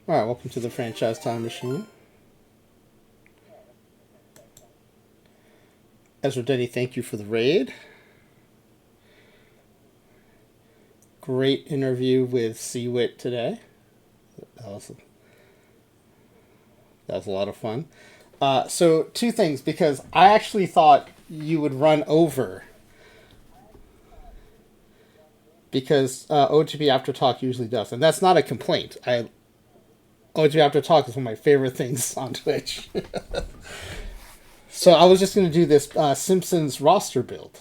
All right, welcome to the Franchise Time Machine. Ezra Denny, thank you for the raid. Great interview with Seawit today. That was, that was a lot of fun. So, two things, because I actually thought you would run over, because OTP After Talk usually does. And that's not a complaint. OTP After Talk is one of my favorite things on Twitch. So I was just going to do this Simpsons roster build.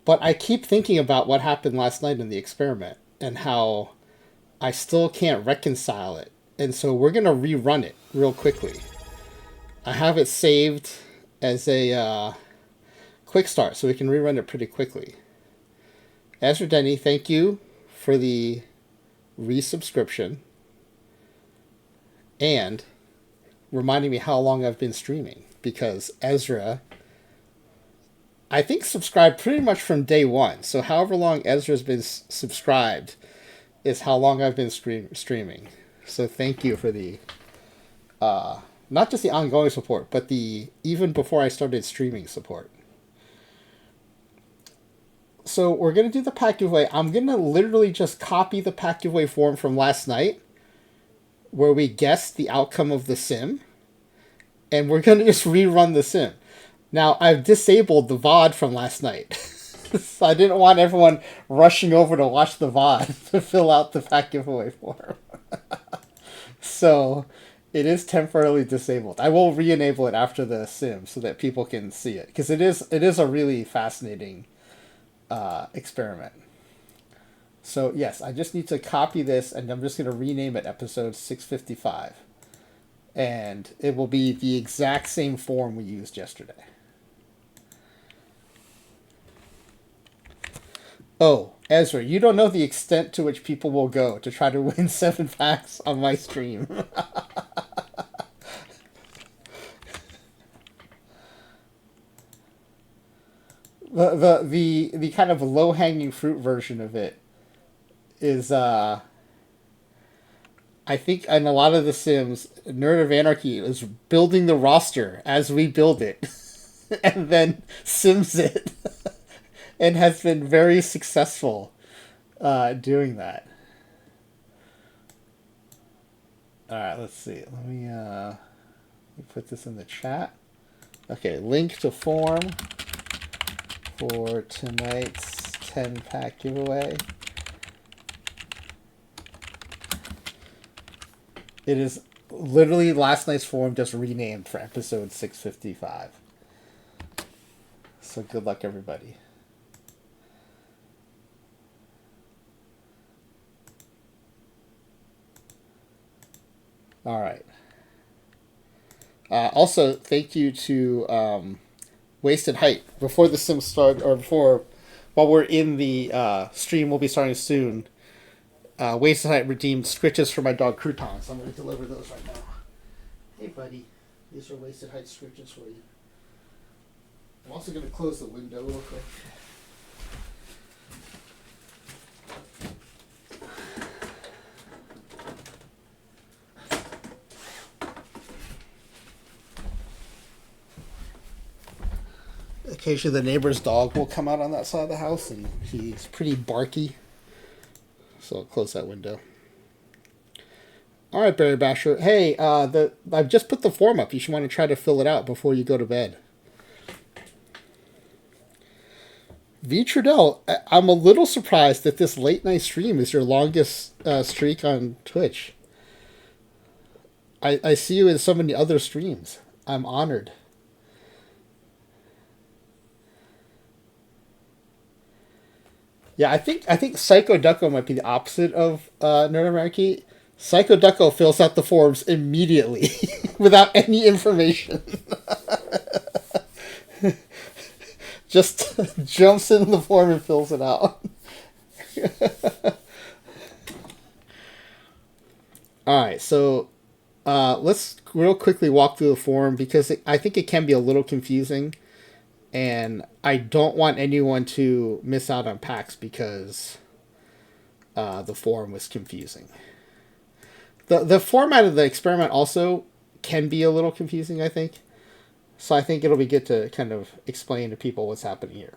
But I keep thinking about what happened last night in the experiment and how I still can't reconcile it. And so we're going to rerun it real quickly. I have it saved as a quick start, so we can rerun it pretty quickly. Ezra Denny, thank you for the resubscription and reminding me how long I've been streaming, because Ezra, I think, subscribed pretty much from day one. So however long Ezra's been subscribed is how long I've been streaming. So thank you for the not just the ongoing support, but the even before I started streaming support. So we're going to do the pack giveaway. I'm going to literally just copy the pack giveaway form from last night where we guessed the outcome of the sim, and we're going to just rerun the sim. Now, I've disabled the VOD from last night. So I didn't want everyone rushing over to watch the VOD to fill out the pack giveaway form. So it is temporarily disabled. I will re-enable it after the sim so that people can see it, because it is a really fascinating experiment. So yes, I just need to copy this, and I'm just going to rename it episode 655. And it will be the exact same form we used yesterday. Oh, Ezra, you don't know the extent to which people will go to try to win 7 packs on my stream. The kind of low hanging fruit version of it is I think in a lot of the Sims, Nerd of Anarchy is building the roster as we build it, and then sims it, and has been very successful doing that. All right, let's see. Let me put this in the chat. Okay, link to form for tonight's 10-pack giveaway. It is literally last night's form just renamed for episode 655. So good luck, everybody. All right. Also, thank you to Wasted Height. Before the sim start, or before, while we're in the stream, we'll be starting soon. Wasted Height redeemed scritches for my dog Crouton, so I'm going to deliver those right now. Hey, buddy. These are Wasted Height scritches for you. I'm also going to close the window real quick. Occasionally the neighbor's dog will come out on that side of the house, and he's pretty barky. So I'll close that window. All right, Barry Basher. Hey, I've just put the form up. You should want to try to fill it out before you go to bed. V. Trudell, I'm a little surprised that this late night stream is your longest streak on Twitch. I see you in so many other streams. I'm honored. Yeah, I think Psycho Ducko might be the opposite of Nerd America. Psycho Ducko fills out the forms immediately without any information. Just jumps in the form and fills it out. All right, so let's real quickly walk through the form, because I think it can be a little confusing, and I don't want anyone to miss out on packs because the form was confusing. The format of the experiment also can be a little confusing, I think. So I think it'll be good to kind of explain to people what's happening here.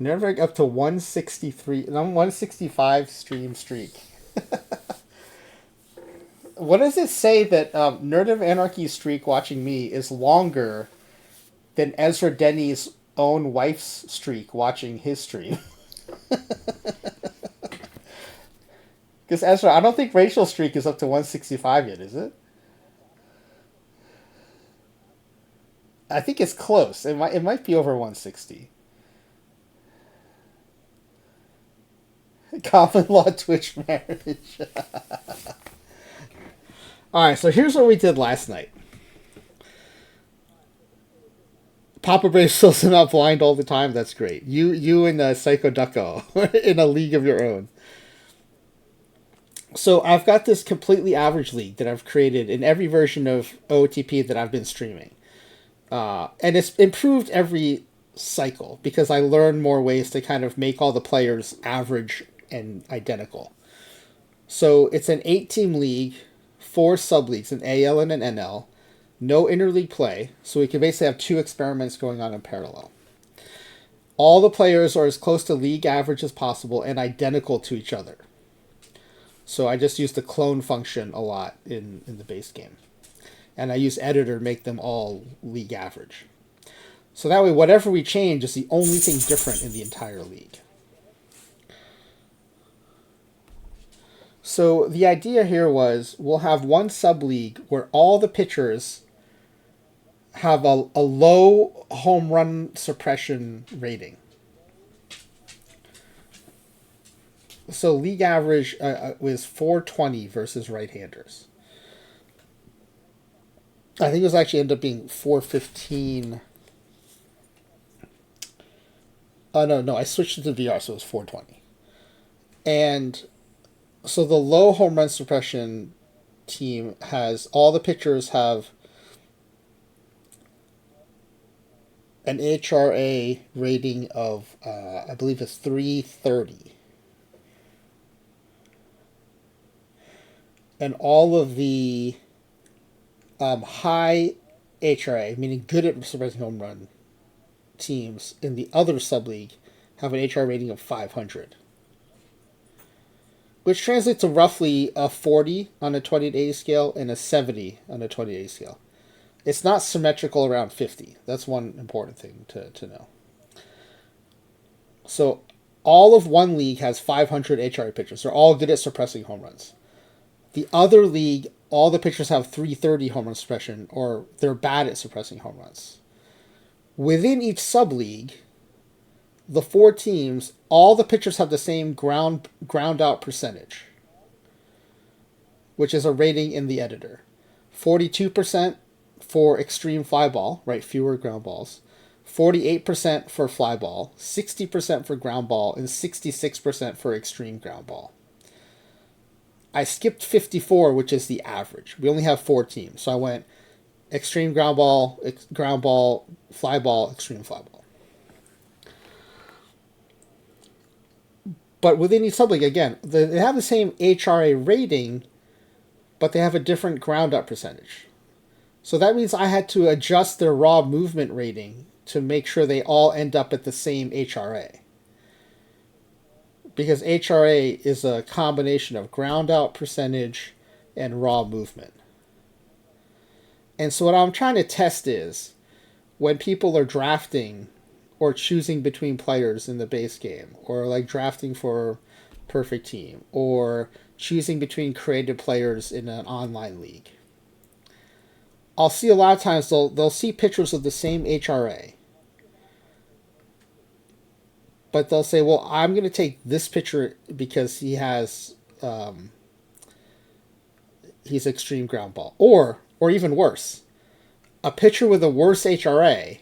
Nervig up to 163, 165 stream streak. What does it say that Nerd of Anarchy's streak watching me is longer than Ezra Denny's own wife's streak watching his stream? Because Ezra, I don't think Rachel's streak is up to 165 yet, is it? I think it's close. It might be over 160. Common law Twitch marriage. Alright, so here's what we did last night. Papa Brave still not blind all the time. That's great. You and Psycho Ducko in a league of your own. So I've got this completely average league that I've created in every version of OOTP that I've been streaming. And it's improved every cycle because I learn more ways to kind of make all the players average and identical. So it's an 8-team league, 4 sub-leagues, an AL and an NL, no interleague play, so we can basically have 2 experiments going on in parallel. All the players are as close to league average as possible and identical to each other. So I just use the clone function a lot in the base game. And I use editor to make them all league average. So that way, whatever we change is the only thing different in the entire league. So the idea here was we'll have one sub-league where all the pitchers have a low home run suppression rating. So league average was 420 versus right-handers. I think it was actually ended up being 415. Oh, no, I switched it to VR, so it was 420. And so the low home run suppression team has, all the pitchers have an HRA rating of, I believe it's 330. And all of the high HRA, meaning good at suppressing home run teams in the other sub-league have an HR rating of 500. Which translates to roughly a 40 on a 20 to 80 scale and a 70 on a 20 to 80 scale. It's not symmetrical around 50. That's one important thing to know. So all of one league has 500 HRA pitchers. They're all good at suppressing home runs. The other league, all the pitchers have 330 home run suppression, or they're bad at suppressing home runs. Within each sub-league, the 4 teams, all the pitchers have the same ground out percentage, which is a rating in the editor. 42% for extreme fly ball, right, fewer ground balls. 48% for fly ball, 60% for ground ball, and 66% for extreme ground ball. I skipped 54, which is the average. We only have 4 teams, so I went extreme ground ball, fly ball, extreme fly ball. But within each sub-league, again, they have the same HRA rating, but they have a different ground up percentage. So that means I had to adjust their raw movement rating to make sure they all end up at the same HRA. Because HRA is a combination of ground out percentage and raw movement. And so what I'm trying to test is when people are drafting or choosing between players in the base game, or like drafting for perfect team, or choosing between created players in an online league. I'll see a lot of times they'll see pictures of the same HRA. But they'll say, well, I'm going to take this pitcher because he has, he's extreme ground ball. Or even worse, a pitcher with a worse HRA,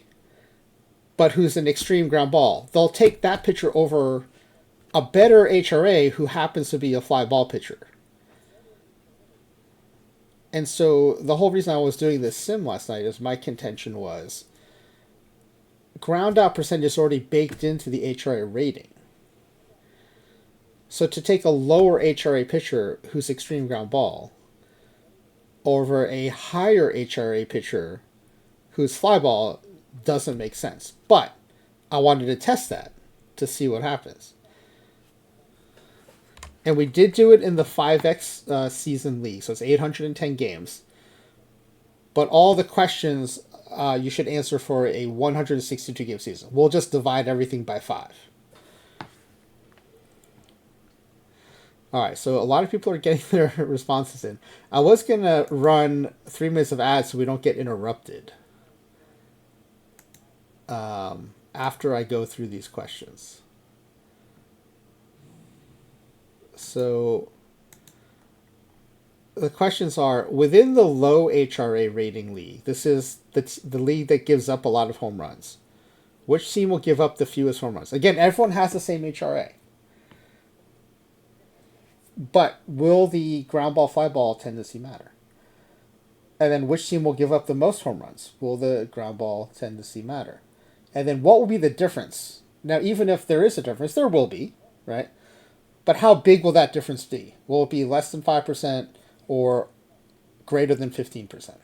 but who's an extreme ground ball. They'll take that pitcher over a better HRA who happens to be a fly ball pitcher. And so the whole reason I was doing this sim last night is my contention was ground out percentage is already baked into the HRA rating. So to take a lower HRA pitcher who's extreme ground ball over a higher HRA pitcher whose fly ball doesn't make sense. But I wanted to test that to see what happens. And we did do it in the 5X season league, so it's 810 games. But all the questions you should answer for a 162 game season. We'll just divide everything by 5. All right, so a lot of people are getting their responses in. I was going to run 3 minutes of ads so we don't get interrupted after I go through these questions. So the questions are, within the low HRA rating league, this is the league that gives up a lot of home runs, which team will give up the fewest home runs? Again, everyone has the same HRA. But will the ground ball fly ball tendency matter? And then which team will give up the most home runs? Will the ground ball tendency matter? And then what will be the difference? Now, even if there is a difference, there will be, right? But how big will that difference be? Will it be less than 5% or greater than 15%?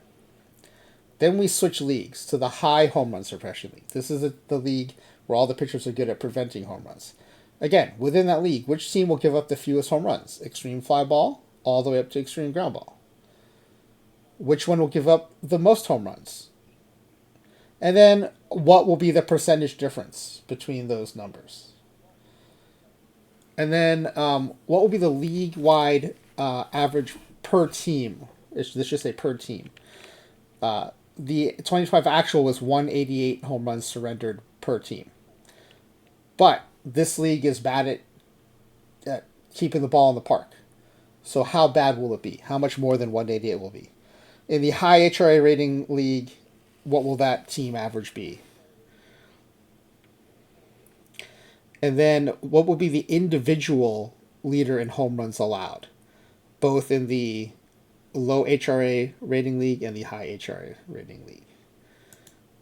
Then we switch leagues to the high home run suppression league. This is the league where all the pitchers are good at preventing home runs. Again, within that league, which team will give up the fewest home runs? Extreme fly ball all the way up to extreme ground ball. Which one will give up the most home runs? And then what will be the percentage difference between those numbers? And then what will be the league-wide average per team? Let's just say per team. The 2025 actual was 188 home runs surrendered per team. But this league is bad at keeping the ball in the park. So how bad will it be? How much more than 188 will be? In the high HRA rating league, what will that team average be? And then what will be the individual leader in home runs allowed, both in the low HRA rating league and the high HRA rating league?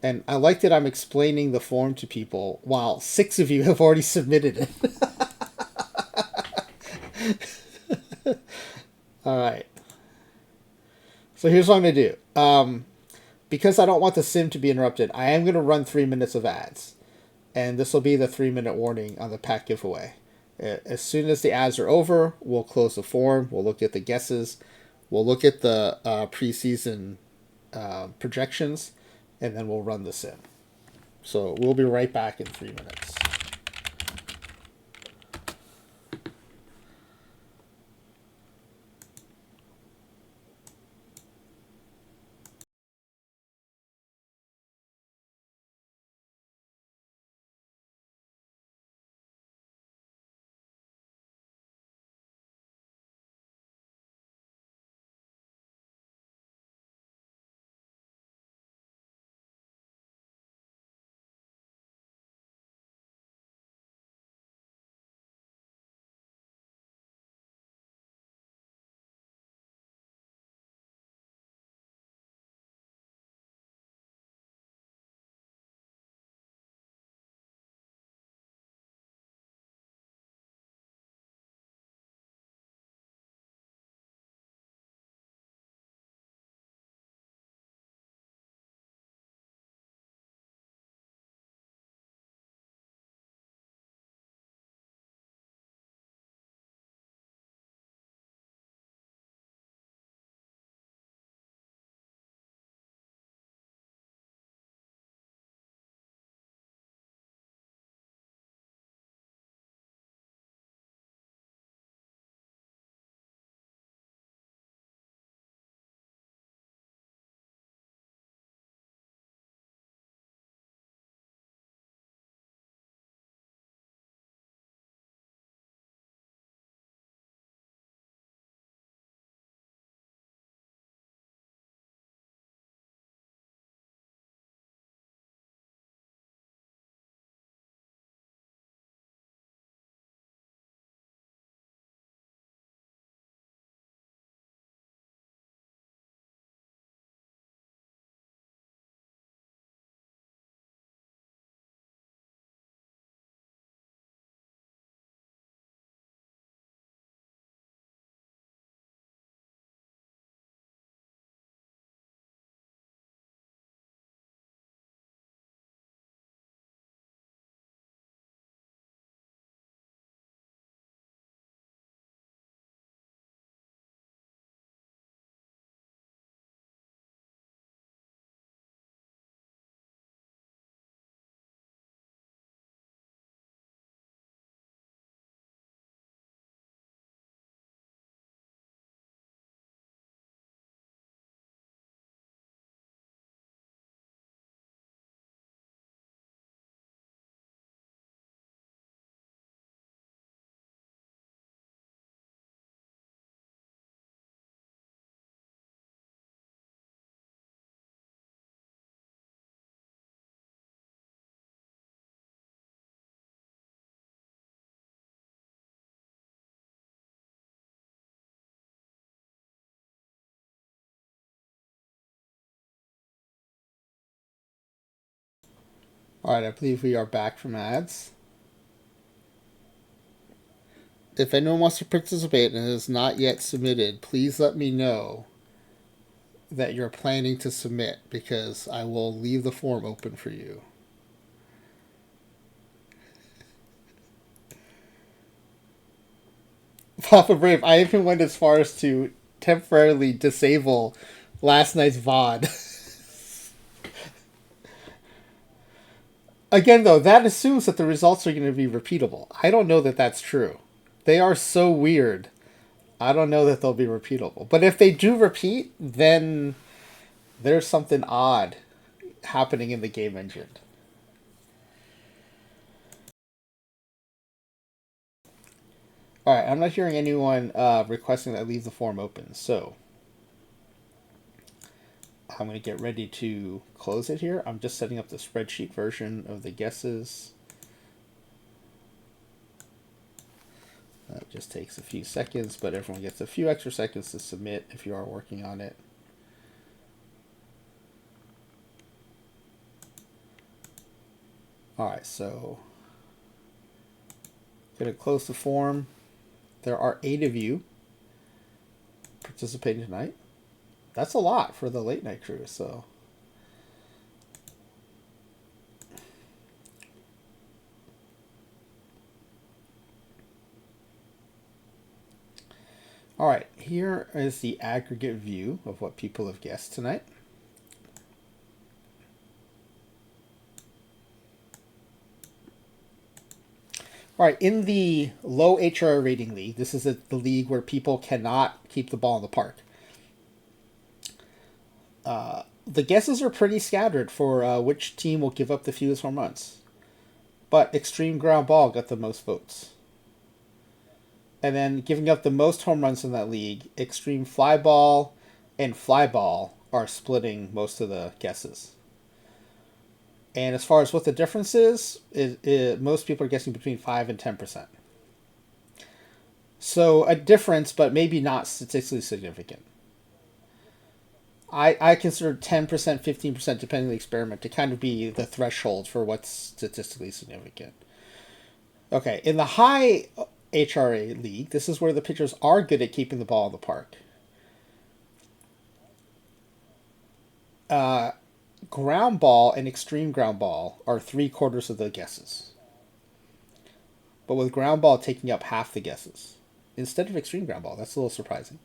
And I like that I'm explaining the form to people while 6 of you have already submitted it. All right. So here's what I'm going to do. Because I don't want the sim to be interrupted, I am going to run 3 minutes of ads. And this will be the 3-minute warning on the pack giveaway. As soon as the ads are over, we'll close the form. We'll look at the guesses. We'll look at the preseason projections. And then we'll run the sim. So we'll be right back in 3 minutes. Alright, I believe we are back from ads. If anyone wants to participate and has not yet submitted, please let me know that you're planning to submit, because I will leave the form open for you. Papa Brave, I even went as far as to temporarily disable last night's VOD. Again, though, that assumes that the results are going to be repeatable. I don't know that that's true. They are so weird. I don't know that they'll be repeatable. But if they do repeat, then there's something odd happening in the game engine. Alright, I'm not hearing anyone requesting that I leave the form open, so I'm going to get ready to close it here. I'm just setting up the spreadsheet version of the guesses. That just takes a few seconds, but everyone gets a few extra seconds to submit if you are working on it. Alright, so I'm going to close the form. There are 8 of you participating tonight. That's a lot for the late night crew, so. All right, here is the aggregate view of what people have guessed tonight. All right, in the low HRA rating league, this is the league where people cannot keep the ball in the park. The guesses are pretty scattered for which team will give up the fewest home runs. But Extreme Ground Ball got the most votes. And then giving up the most home runs in that league, Extreme Fly Ball and Fly Ball are splitting most of the guesses. And as far as what the difference is most people are guessing between 5 and 10%. So a difference, but maybe not statistically significant. I consider 10%, 15%, depending on the experiment, to kind of be the threshold for what's statistically significant. Okay, in the high HRA league, this is where the pitchers are good at keeping the ball in the park. Ground ball and extreme ground ball are 3/4 of the guesses. But with ground ball taking up half the guesses instead of extreme ground ball. That's a little surprising.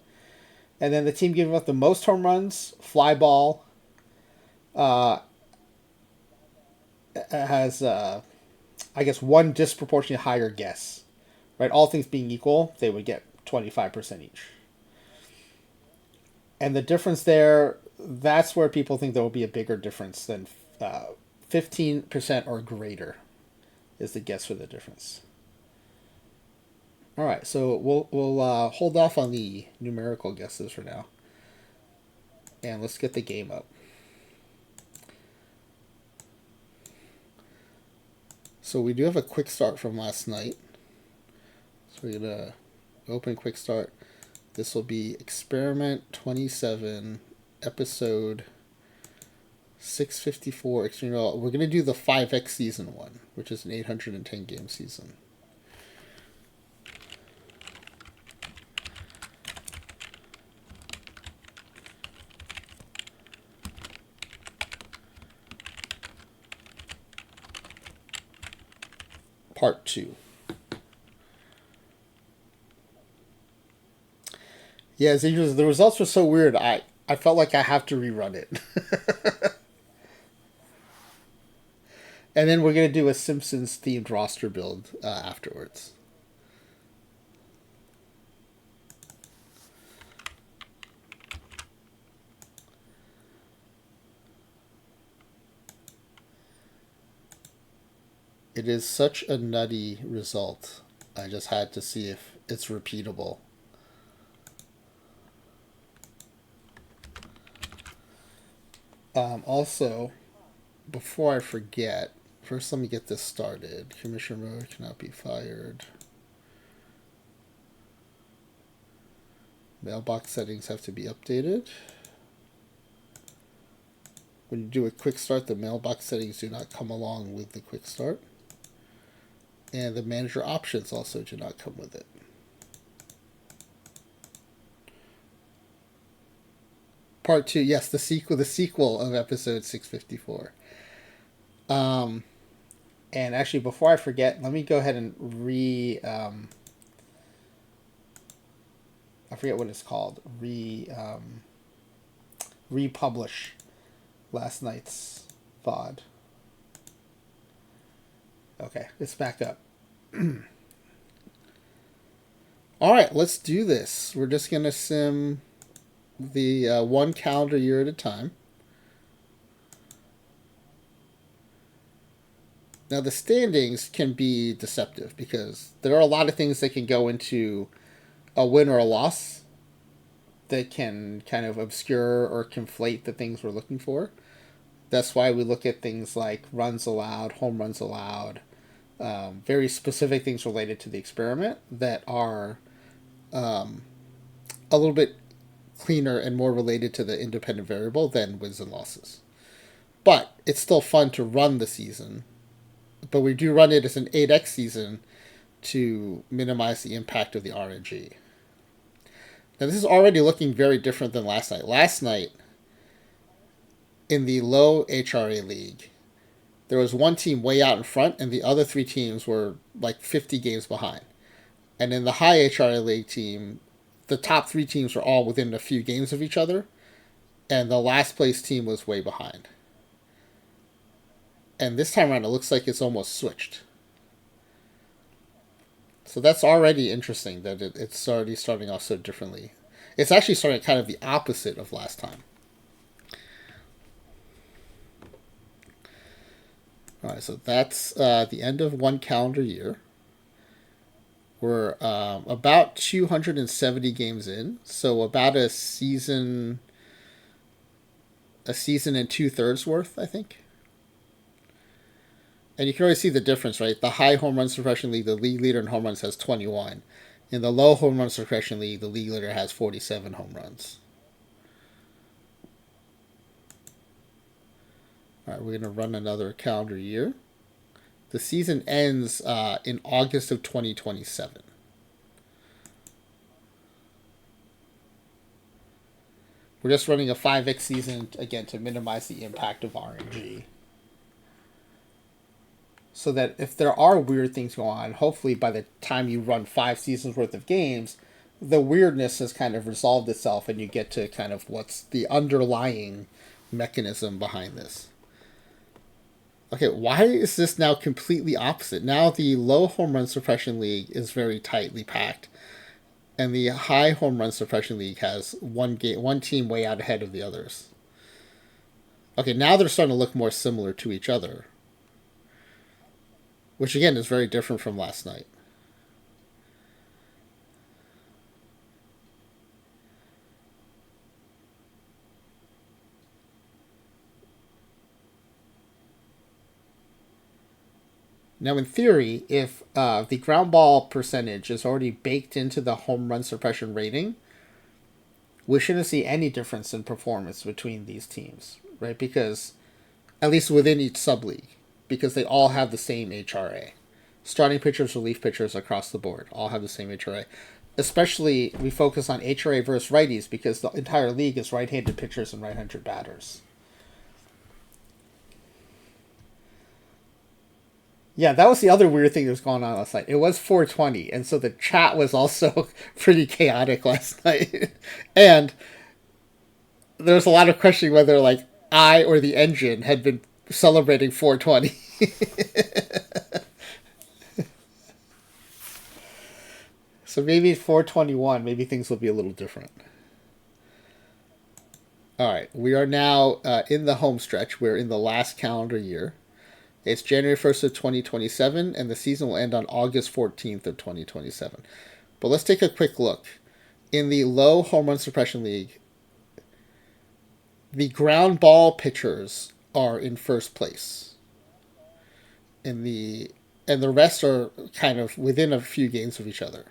And then the team giving up the most home runs, fly ball, has, I guess, one disproportionately higher guess. Right? All things being equal, they would get 25% each. And the difference there, that's where people think there will be a bigger difference than 15% or greater is the guess for the difference. All right, so we'll hold off on the numerical guesses for now, and let's get the game up. So we do have a quick start from last night. So we're gonna open quick start. This will be Experiment 27, episode 654 Extreme. We're gonna do the 5X season one, which is an 810 game season. Part 2. Yeah, the results were so weird, I felt like I have to rerun it. And then we're going to do a Simpsons-themed roster build afterwards. It is such a nutty result. I just had to see if it's repeatable. Also, before I forget, first let me get this started. Commissioner Rowe cannot be fired. Mailbox settings have to be updated. When you do a quick start, the mailbox settings do not come along with the quick start. And the manager options also do not come with it. Part 2, yes, the sequel of episode 654. And actually, before I forget, let me go ahead and I forget what it's called. Republish last night's VOD. Okay, it's back up. All right, let's do this. We're just going to sim the one calendar year at a time. Now, the standings can be deceptive because there are a lot of things that can go into a win or a loss that can kind of obscure or conflate the things we're looking for. That's why we look at things like runs allowed, home runs allowed, very specific things related to the experiment that are a little bit cleaner and more related to the independent variable than wins and losses. But it's still fun to run the season. But we do run it as an 8x season to minimize the impact of the RNG. Now, this is already looking very different than last night. Last night, in the low HRA league, there was one team way out in front, and the other 3 teams were like 50 games behind. And in the high HRA league team, the top 3 teams were all within a few games of each other, and the last place team was way behind. And this time around, it looks like it's almost switched. So that's already interesting that it's already starting off so differently. It's actually starting kind of the opposite of last time. All right, so that's the end of one calendar year. We're about 270 games in, so about a season and 2/3 worth, I think. And you can already see the difference, right? The high home run suppression league, the league leader in home runs has 21. In the low home run suppression league, the league leader has 47 home runs. All right, we're going to run another calendar year. The season ends in August of 2027. We're just running a 5x season, again, to minimize the impact of RNG. So that if there are weird things going on, hopefully by the time you run 5 seasons worth of games, the weirdness has kind of resolved itself and you get to kind of what's the underlying mechanism behind this. Okay, why is this now completely opposite? Now the low home run suppression league is very tightly packed, and the high home run suppression league has one team way out ahead of the others. Okay, now they're starting to look more similar to each other, which again is very different from last night. Now, in theory, if the ground ball percentage is already baked into the home run suppression rating, we shouldn't see any difference in performance between these teams, right? Because, at least within each sub-league, because they all have the same HRA. Starting pitchers, relief pitchers across the board all have the same HRA. Especially, we focus on HRA versus righties because the entire league is right-handed pitchers and right-handed batters. Yeah, that was the other weird thing that was going on last night. It was 420, and so the chat was also pretty chaotic last night. And there was a lot of questioning whether, like, I or the engine had been celebrating 420. So maybe 421, maybe things will be a little different. All right, we are now in the home stretch. We're in the last calendar year. It's January 1st of 2027, and the season will end on August 14th of 2027. But let's take a quick look. In the low home run suppression league, the ground ball pitchers are in first place. And the rest are kind of within a few games of each other.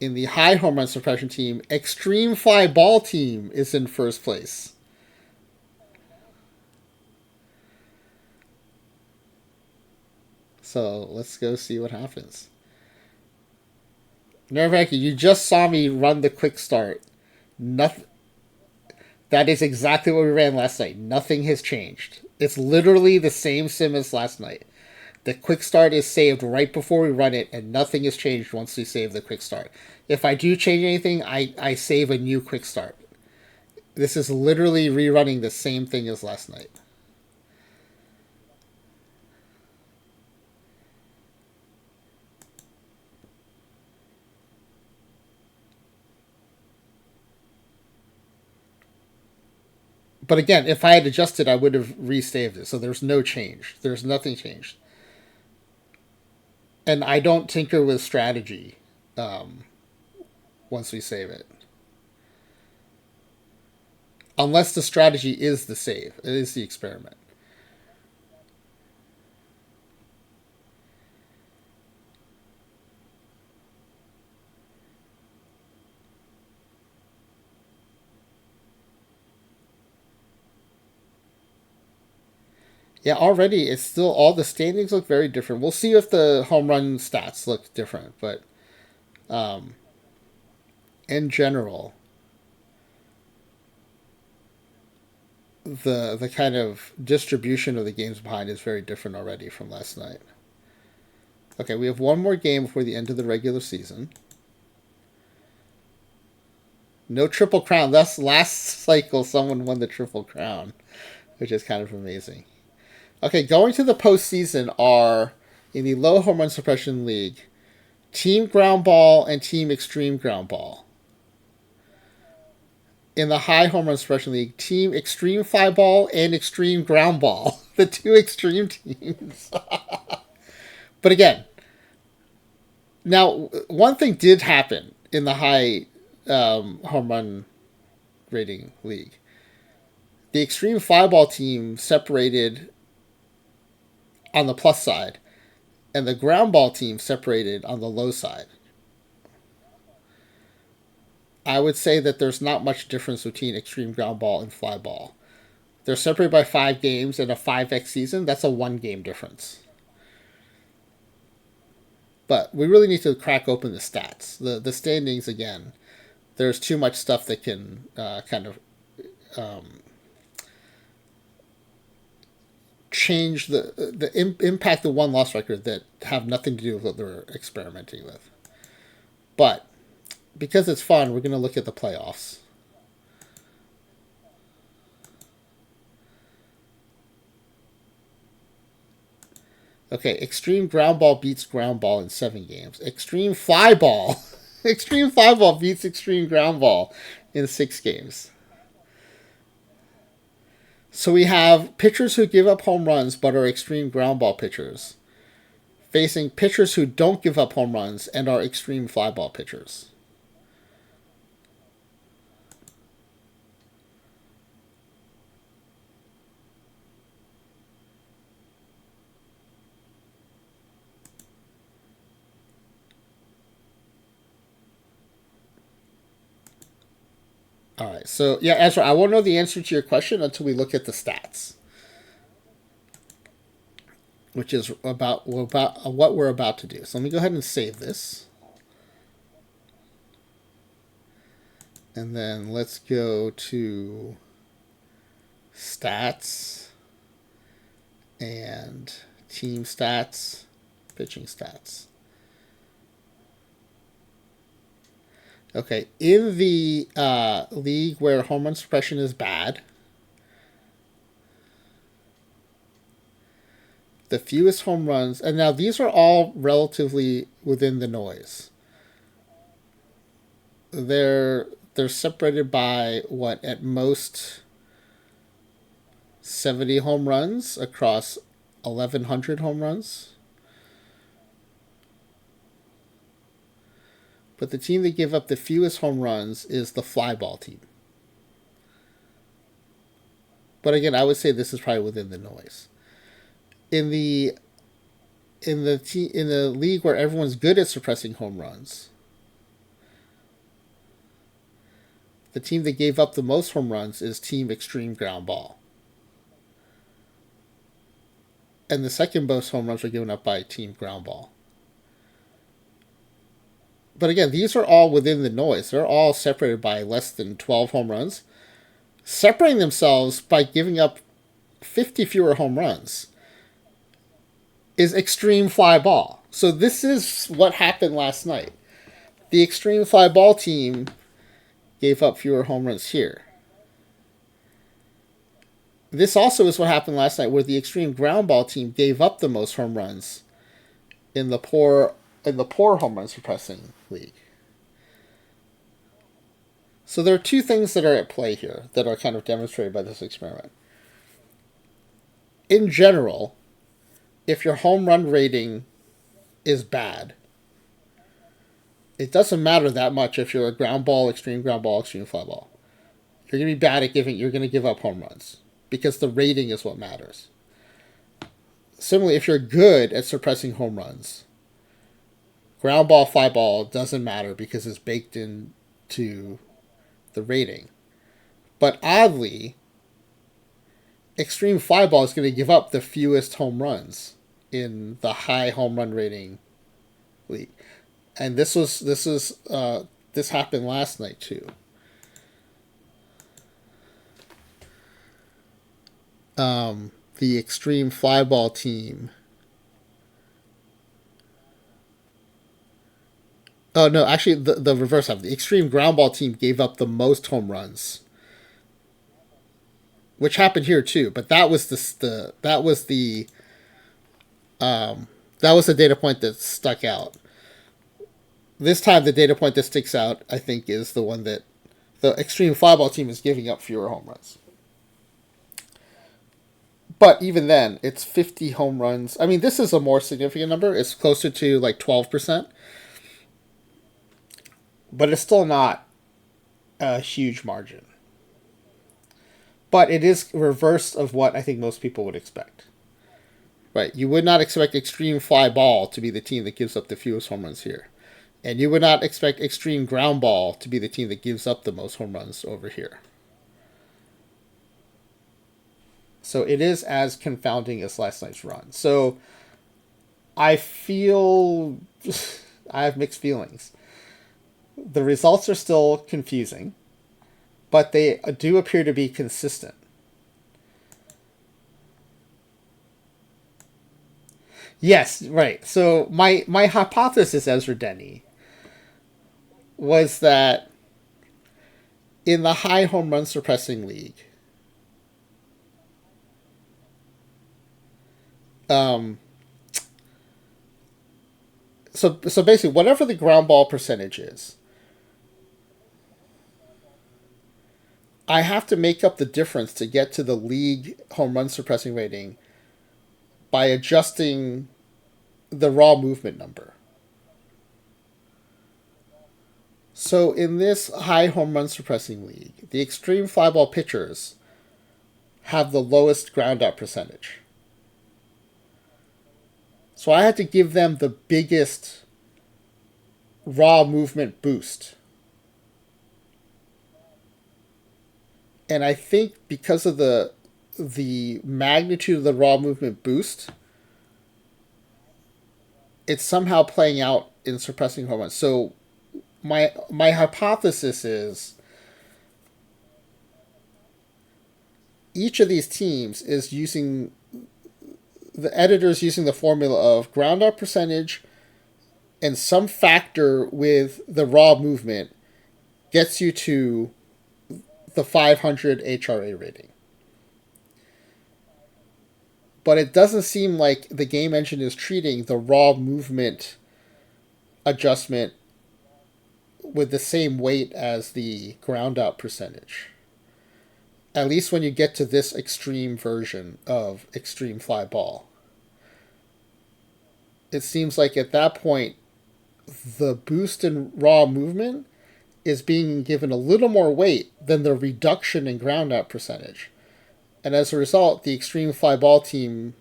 In the high home run suppression team, extreme fly ball team is in first place. So let's go see what happens. Nerve-wracking, you just saw me run the quick start. Nothing. That is exactly what we ran last night. Nothing has changed. It's literally the same sim as last night. The quick start is saved right before we run it, and nothing has changed once we save the quick start. If I do change anything, I save a new quick start. This is literally rerunning the same thing as last night. But again, if I had adjusted, I would have resaved it. So there's no change. There's nothing changed. And I don't tinker with strategy um, once we save it. Unless the strategy is the save, it is the experiment. Yeah, already it's still all the standings look very different. We'll see if the home run stats look different, but um, in general, the kind of distribution of the games behind is very different already from last night. Okay, we have one more game before the end of the regular season. No triple crown. That's last cycle. Someone won the triple crown, which is kind of amazing. Okay, going to the postseason are in the low home run suppression league, Team Ground Ball and Team Extreme Ground Ball. In the high home run suppression league, Team Extreme Fly Ball and Extreme Ground Ball, the two extreme teams. But again, now one thing did happen in the high home run rating league. The Extreme Fly Ball team separated on the plus side, and the ground ball team separated on the low side. I would say that there's not much difference between extreme ground ball and fly ball. They're separated by 5 games in a 5x season. That's a 1 game difference. But we really need to crack open the stats. The standings, again, there's too much stuff that can kind of change impact the one loss record that have nothing to do with what they're experimenting with. But because it's fun, we're going to look at the playoffs. Okay, extreme ground ball beats ground ball in 7 games. Extreme fly ball, extreme fly ball beats extreme ground ball in 6 games. So we have pitchers who give up home runs but are extreme ground ball pitchers, facing pitchers who don't give up home runs and are extreme fly ball pitchers. All right, so yeah, Ezra, I won't know the answer to your question until we look at the stats, which is about what we're about to do. So let me go ahead and save this. And then let's go to stats and team stats, pitching stats. Okay, in the league where home run suppression is bad, the fewest home runs, and now these are all relatively within the noise. They're separated by what, at most 70 home runs across 1,100 home runs. But the team that gave up the fewest home runs is the fly ball team. But again, I would say this is probably within the noise. In the league where everyone's good at suppressing home runs, the team that gave up the most home runs is Team Extreme Ground Ball. and the second most home runs were given up by Team Ground Ball. But again, these are all within the noise. They're all separated by less than 12 home runs, separating themselves by giving up 50 fewer home runs is extreme fly ball. So this is what happened last night. The extreme fly ball team gave up fewer home runs here. This also is what happened last night, where the extreme ground ball team gave up the most home runs in the poor home run suppressing league. So there are two things that are at play here that are kind of demonstrated by this experiment. In general, if your home run rating is bad, it doesn't matter that much if you're a ground ball, extreme fly ball. You're going to be bad at you're going to give up home runs because the rating is what matters. Similarly, if you're good at suppressing home runs, ground ball, fly ball doesn't matter because it's baked into the rating. But oddly, extreme fly ball is going to give up the fewest home runs in the high home run rating league. And this happened last night too. The extreme fly ball team. Oh no, actually the reverse happened. The extreme ground ball team gave up the most home runs, which happened here too. But that was the data point that stuck out. This time, the data point that sticks out, I think, is the one that the extreme fly ball team is giving up fewer home runs. But even then, it's 50 home runs. I mean, this is a more significant number. It's closer to like 12%. But it's still not a huge margin. But it is reverse of what I think most people would expect. Right? You would not expect extreme fly ball to be the team that gives up the fewest home runs here. And you would not expect extreme ground ball to be the team that gives up the most home runs over here. So it is as confounding as last night's run. So I feel I have mixed feelings. The results are still confusing, but they do appear to be consistent. Yes, right. So my hypothesis, Ezra Denny, was that in the high home run suppressing league, so basically whatever the ground ball percentage is, I have to make up the difference to get to the league home run suppressing rating by adjusting the raw movement number. So in this high home run suppressing league, the extreme fly ball pitchers have the lowest ground out percentage. So I had to give them the biggest raw movement boost. And I think because of the magnitude of the raw movement boost, it's somehow playing out in suppressing home runs. So my hypothesis is each of these teams is using the editors using the formula of ground out percentage and some factor with the raw movement gets you to the 500 HRA rating. But it doesn't seem like the game engine is treating the raw movement adjustment with the same weight as the ground out percentage. At least when you get to this extreme version of extreme fly ball. It seems like at that point, the boost in raw movement is being given a little more weight than the reduction in ground out percentage. And as a result, the extreme fly ball team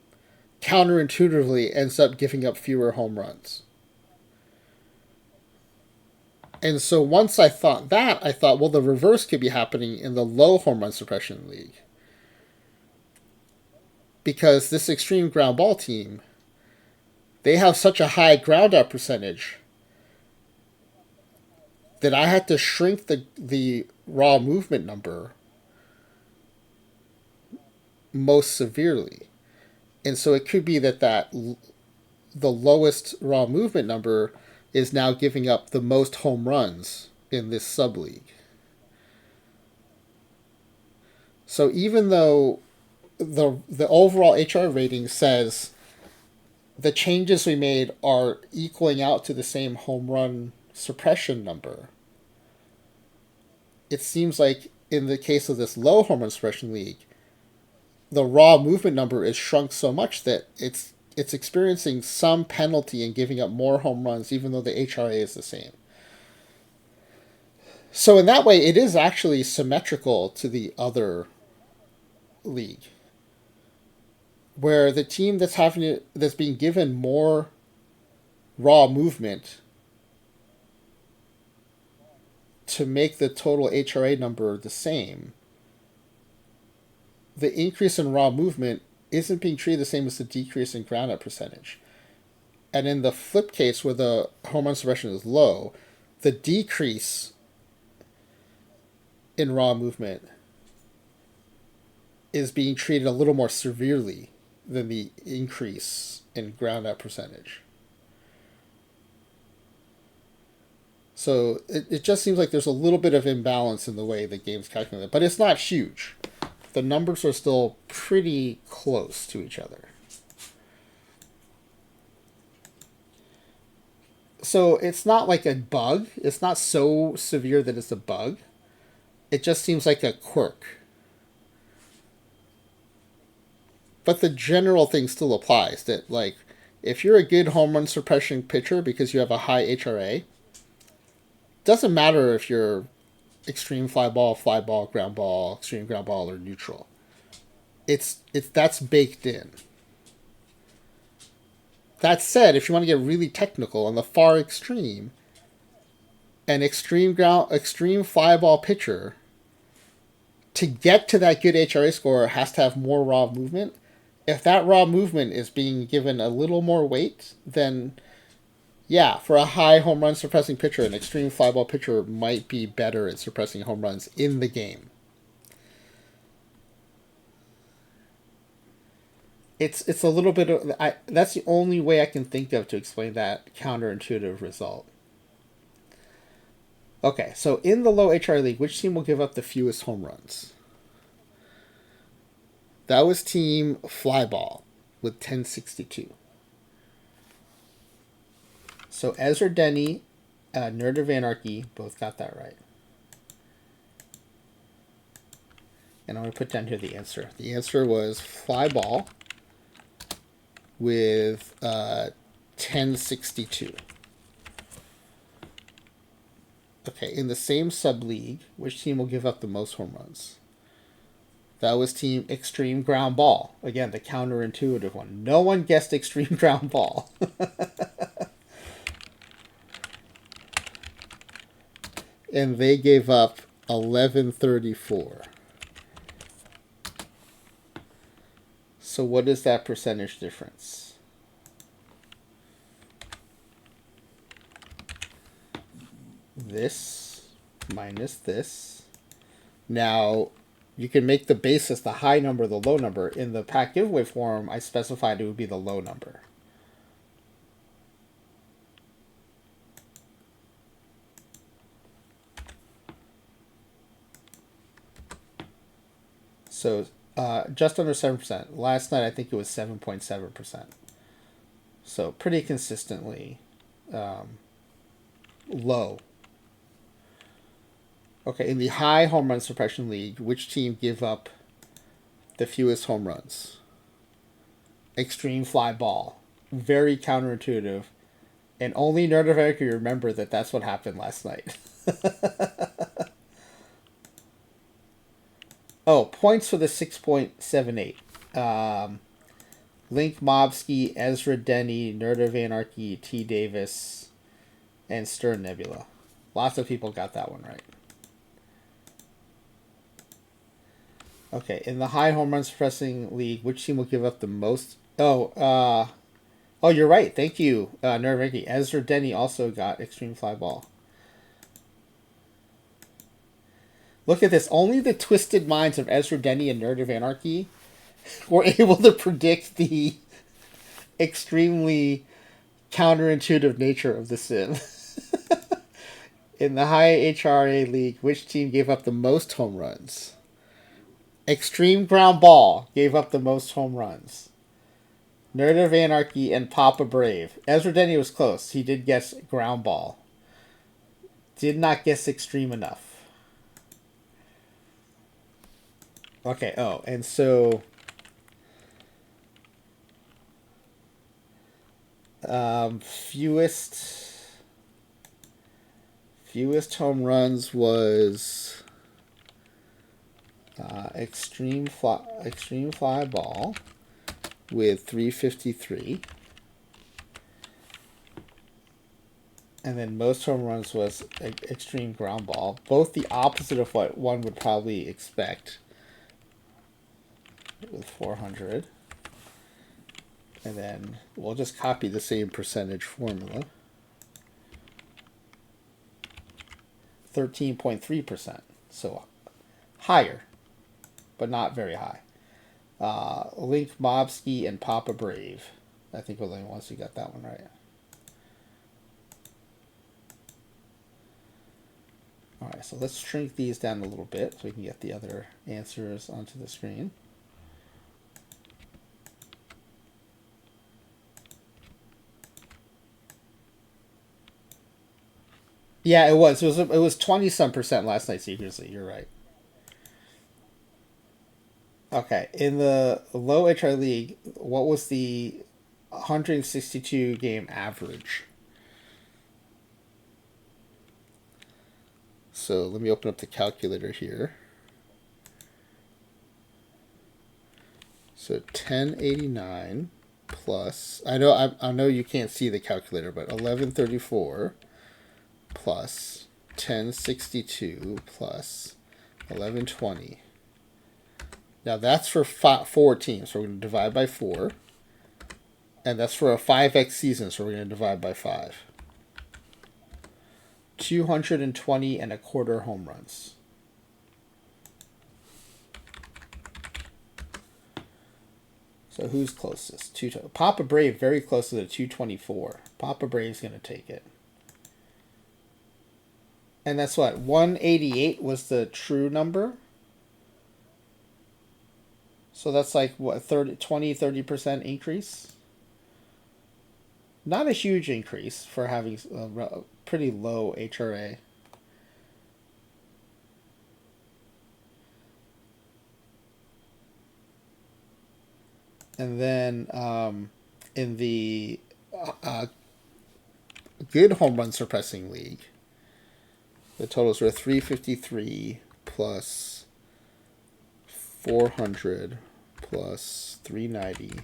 counterintuitively ends up giving up fewer home runs. And so once I thought, well, the reverse could be happening in the low home run suppression league. because this extreme ground ball team, they have such a high ground out percentage that I had to shrink the raw movement number most severely. And so it could be that the lowest raw movement number is now giving up the most home runs in this sub league. So even though the overall HR rating says the changes we made are equaling out to the same home run suppression number, it seems like in the case of this low home run suppression league, the raw movement number is shrunk so much that it's experiencing some penalty and giving up more home runs even though the HRA is the same. So in that way, it is actually symmetrical to the other league, where the team that's being given more raw movement to make the total HRA number the same, the increase in raw movement isn't being treated the same as the decrease in ground out percentage. And in the flip case where the home run suppression is low, the decrease in raw movement is being treated a little more severely than the increase in ground out percentage. So it just seems like there's a little bit of imbalance in the way the game's calculated, but it's not huge. The numbers are still pretty close to each other. So it's not like a bug. It's not so severe that it's a bug. It just seems like a quirk. But the general thing still applies, that like if you're a good home run suppression pitcher because you have a high HRA, doesn't matter if you're extreme fly ball, ground ball, extreme ground ball, or neutral. It's that's baked in. That said, if you want to get really technical, on the far extreme, an extreme fly ball pitcher, to get to that good HRA score, has to have more raw movement. If that raw movement is being given a little more weight, then yeah, for a high home run suppressing pitcher, an extreme fly ball pitcher might be better at suppressing home runs in the game. It's a little bit of that's the only way I can think of to explain that counterintuitive result. Okay, so in the low HR league, which team will give up the fewest home runs? That was Team Flyball with 1062. So Ezra Denny, Nerd of Anarchy, both got that right. And I'm going to put down here the answer. The answer was Flyball with 1062. Okay, in the same sub-league, which team will give up the most home runs? That was Team Extreme Ground Ball. Again, the counterintuitive one. No one guessed Extreme Ground Ball. And they gave up 1134. So what is that percentage difference? This minus this. Now, you can make the basis the high number, the low number. In the pack giveaway form, I specified it would be the low number. So just under 7%. Last night, I think it was 7.7%. So pretty consistently low. Okay, in the high home run suppression league, which team give up the fewest home runs? Extreme Fly Ball. Very counterintuitive. And only Nerd of Eric remember that that's what happened last night. Oh, points for the 6.78. Link Mobsky, Ezra Denny, Nerd of Anarchy, T. Davis, and Stern Nebula. Lots of people got that one right. Okay, in the high home run suppressing league, which team will give up the most? Oh, you're right. Thank you, Nerve Anarchy. Ezra Denny also got extreme fly ball. Look at this. Only the twisted minds of Ezra Denny and Nerd of Anarchy were able to predict the extremely counterintuitive nature of the sim. In the high HRA league, which team gave up the most home runs? Extreme Ground Ball gave up the most home runs. Nerd of Anarchy and Papa Brave. Ezra Denny was close. He did guess Ground Ball. Did not guess extreme enough. Okay, oh, and so fewest home runs was extreme fly ball with 353, and then most home runs was extreme ground ball, both the opposite of what one would probably expect, with 400. And then we'll just copy the same percentage formula. 13.3%. So higher, but not very high. Link Mobsky and Papa Brave. I think we're the only ones who got that one right. Alright, so let's shrink these down a little bit so we can get the other answers onto the screen. Yeah, it was. It was 20-some% last night, secretly. You're right. Okay, in the low HR league, what was the 162 game average? So let me open up the calculator here. So 1089 plus, I know you can't see the calculator, but 1134 plus 1062 plus 1120. Now that's for 4 teams, so we're going to divide by 4. And that's for a 5x season, so we're going to divide by 5. 220 and a quarter home runs. So who's closest? Papa Brave very close to the 224. Papa Brave's going to take it. And that's what? 188 was the true number? So that's like, what, 30% increase? Not a huge increase for having a pretty low HRA. And then in the good home run suppressing league, the totals were 353 plus 400 plus 390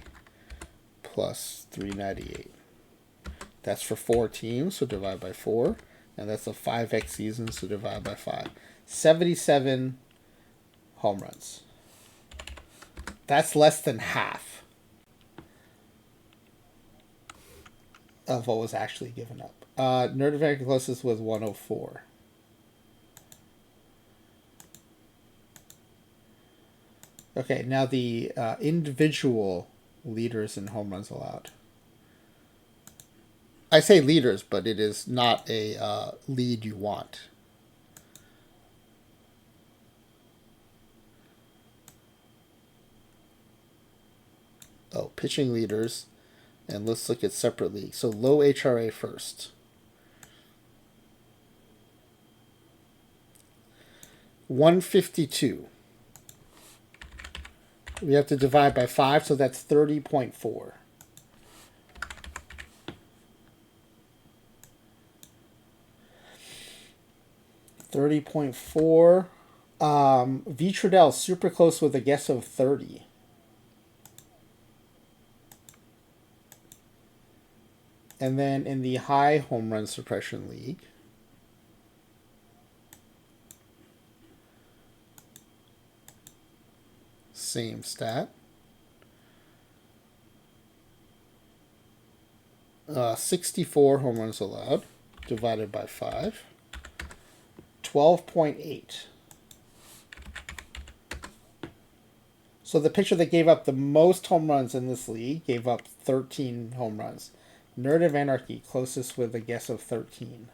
plus 398. That's for 4 teams, so divide by 4. And that's a 5x season, so divide by 5. 77 home runs. That's less than half of what was actually given up. Nerd of America closest was 104. Okay, now the individual leaders in home runs allowed. I say leaders, but it is not a lead you want. Oh, pitching leaders. And let's look at separate leagues. So low HRA first. 152. We have to divide by 5, so that's 30.4. V. Trudell super close with a guess of 30. And then in the high home run suppression league, Same stat. 64 home runs allowed, divided by 5. 12.8. So the pitcher that gave up the most home runs in this league gave up 13 home runs. Nerd of Anarchy, closest with a guess of 13.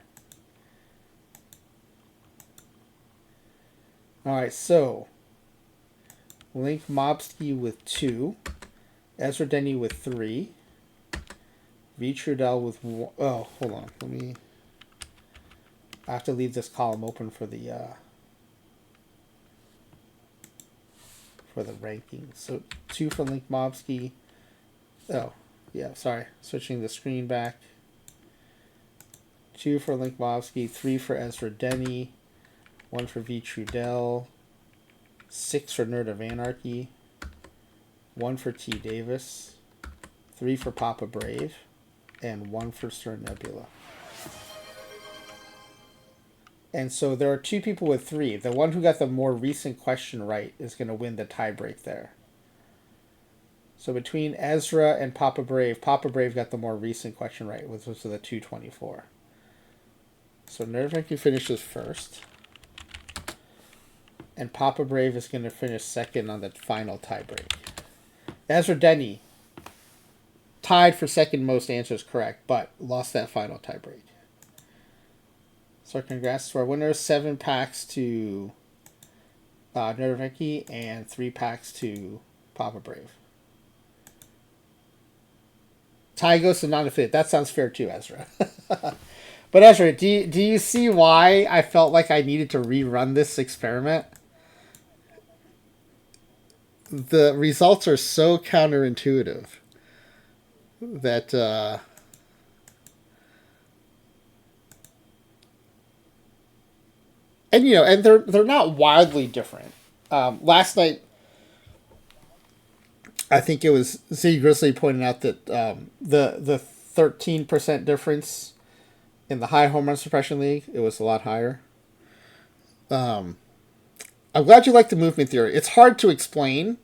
Alright, so Link Mobsky with 2. Ezra Denny with 3. V. Trudell with 1. Oh, hold on. I have to leave this column open for the ranking. So 2 for Link Mobsky. Oh, yeah, sorry. Switching the screen back. 2 for Link Mobsky, 3 for Ezra Denny, 1 for V. Trudell, 6 for Nerd of Anarchy, 1 for T. Davis, 3 for Papa Brave, and 1 for Sir Nebula. And so there are 2 people with 3. The one who got the more recent question right is going to win the tiebreak there. So between Ezra and Papa Brave got the more recent question right, which was the 224. So Nerve-Wracking finishes first. And Papa Brave is going to finish second on the final tiebreak. Ezra Denny tied for second most answers correct, but lost that final tiebreak. So congrats to our winners. 7 packs to Nerve-Wracking and 3 packs to Papa Brave. Tie goes to non-affiliate. That sounds fair too, Ezra. But Ezra, do you see why I felt like I needed to rerun this experiment? The results are so counterintuitive that and they're not wildly different. Last night, I think it was Z Grizzly pointed out that the 13% difference in the high home run suppression league, it was a lot higher. I'm glad you like the movement theory. It's hard to explain,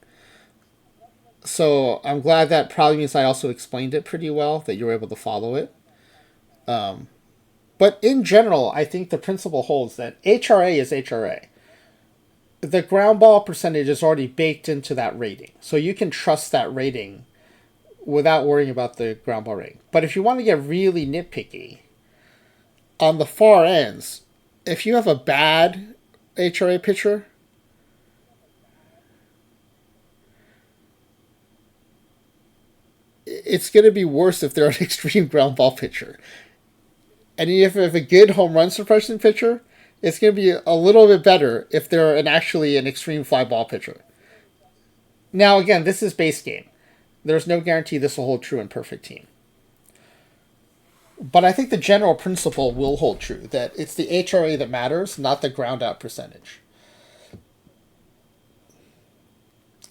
so I'm glad that probably means I also explained it pretty well, that you were able to follow it. But in general, I think the principle holds that HRA is HRA. The ground ball percentage is already baked into that rating, so you can trust that rating without worrying about the ground ball rating. But if you want to get really nitpicky, on the far ends, if you have a bad HRA pitcher, it's going to be worse if they're an extreme ground ball pitcher. And if you have a good home run suppression pitcher, it's going to be a little bit better if they're actually an extreme fly ball pitcher. Now, again, this is base game. There's no guarantee this will hold true in perfect team. But I think the general principle will hold true, that it's the HRA that matters, not the ground out percentage.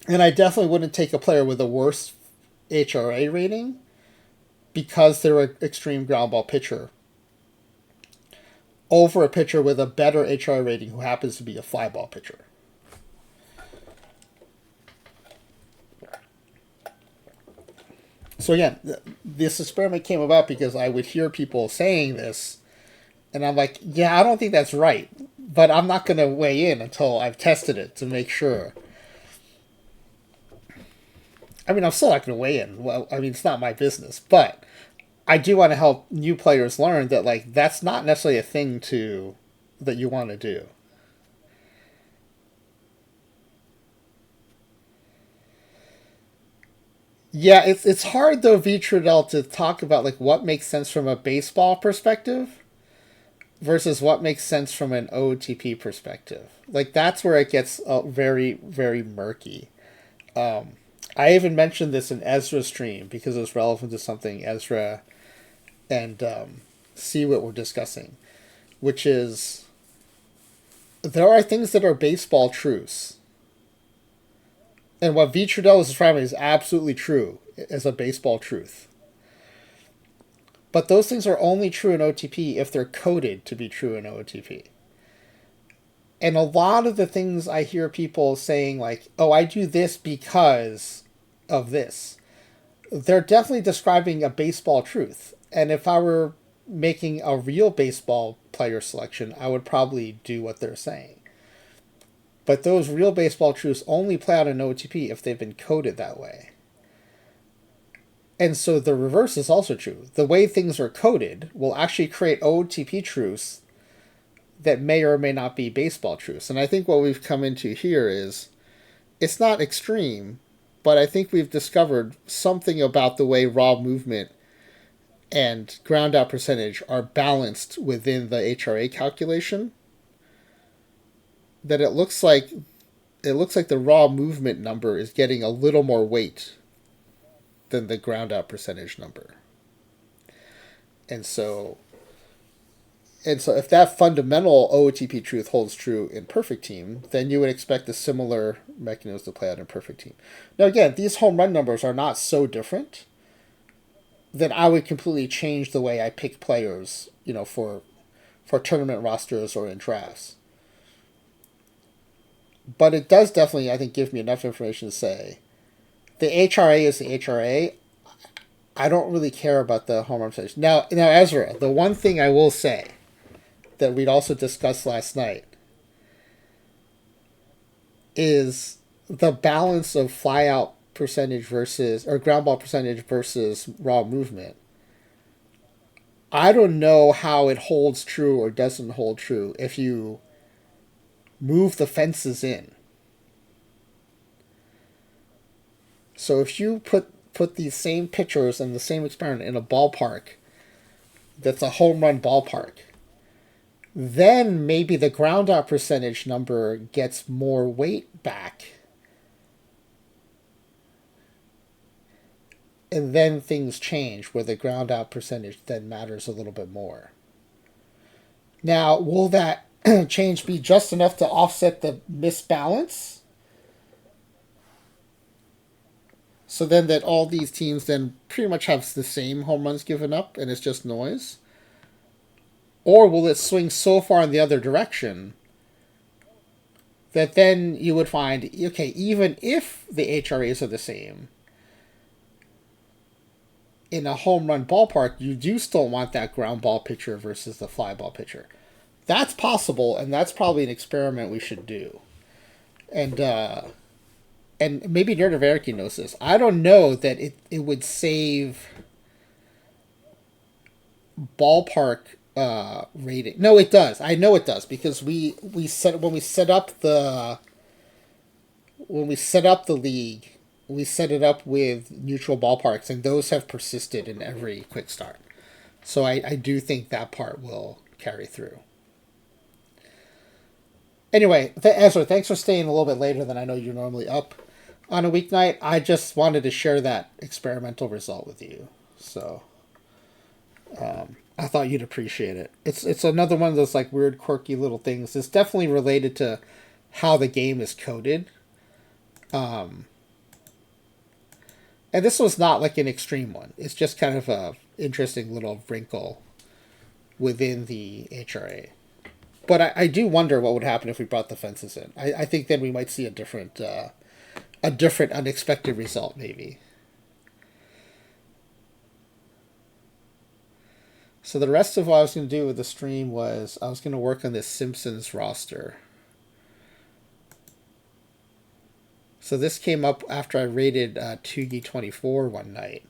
And I definitely wouldn't take a player with a worse HRA rating because they're an extreme ground ball pitcher over a pitcher with a better HRA rating who happens to be a fly ball pitcher. So again, this experiment came about because I would hear people saying this, and I'm like, yeah, I don't think that's right, but I'm not going to weigh in until I've tested it to make sure. I mean, I'm still not going to weigh in. Well, I mean, it's not my business, but I do want to help new players learn that, like, that's not necessarily a thing that you want to do. Yeah, it's hard though, V. Trudell, to talk about like what makes sense from a baseball perspective versus what makes sense from an OOTP perspective. Like that's where it gets very, very murky. I even mentioned this in Ezra's stream because it was relevant to something Ezra and Seawit were discussing, which is there are things that are baseball truths. And what V. Trudell is describing is absolutely true as a baseball truth. But those things are only true in OTP if they're coded to be true in OTP. And a lot of the things I hear people saying, like, oh, I do this because of this, they're definitely describing a baseball truth. And if I were making a real baseball player selection, I would probably do what they're saying. But those real baseball truths only play out in OOTP if they've been coded that way. And so the reverse is also true. The way things are coded will actually create OOTP truths that may or may not be baseball truths. And I think what we've come into here is it's not extreme, but I think we've discovered something about the way raw movement and ground out percentage are balanced within the HRA calculation, that it looks like the raw movement number is getting a little more weight than the ground out percentage number. And so if that fundamental OOTP truth holds true in perfect team, then you would expect a similar mechanism to play out in perfect team. Now again, these home run numbers are not so different that I would completely change the way I pick players, for tournament rosters or in drafts. But it does definitely, I think, give me enough information to say the HRA is the HRA. I don't really care about the home run percentage. Now, Ezra, the one thing I will say that we'd also discussed last night is the balance of fly out percentage versus, or ground ball percentage versus raw movement. I don't know how it holds true or doesn't hold true if you move the fences in. So if you put these same pictures and the same experiment in a ballpark that's a home run ballpark, then maybe the ground out percentage number gets more weight back. And then things change where the ground out percentage then matters a little bit more. Now, will that change be just enough to offset the misbalance? So then that all these teams then pretty much have the same home runs given up and it's just noise? Or will it swing so far in the other direction that then you would find, okay, even if the HRAs are the same, in a home run ballpark, you do still want that ground ball pitcher versus the fly ball pitcher. That's possible, and that's probably an experiment we should do. And maybe Nerdaverity knows this. I don't know that it would save ballpark rating. No, it does. I know it does because we set when we set up the league, we set it up with neutral ballparks, and those have persisted in every quick start. So I do think that part will carry through. Anyway, Ezra, thanks for staying a little bit later than I know you're normally up on a weeknight. I just wanted to share that experimental result with you. So I thought you'd appreciate it. It's another one of those like weird, quirky little things. It's definitely related to how the game is coded. And this was not like an extreme one. It's just kind of a interesting little wrinkle within the HRA. But I do wonder what would happen if we brought the fences in. I think then we might see a different unexpected result, maybe. So the rest of what I was going to do with the stream was I was going to work on this Simpsons roster. So this came up after I rated 2G24 one night.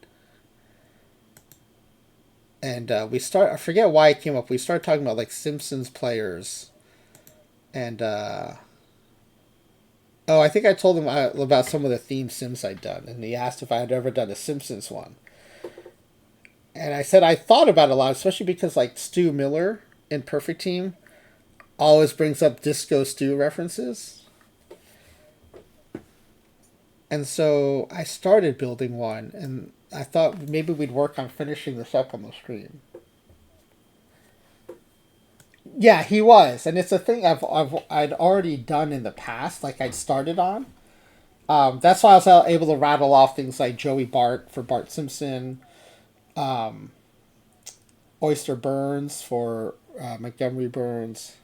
And I forget why it came up. We started talking about like Simpsons players. And, I think I told him about some of the theme Sims I'd done. And he asked if I had ever done a Simpsons one. And I said I thought about it a lot, especially because like Stu Miller in Perfect Team always brings up Disco Stu references. And so I started building one, and I thought maybe we'd work on finishing this up on the stream. Yeah, he was, and it's a thing I'd already done in the past, like I'd started on. That's why I was able to rattle off things like Joey Bart for Bart Simpson, Oyster Burns for Montgomery Burns.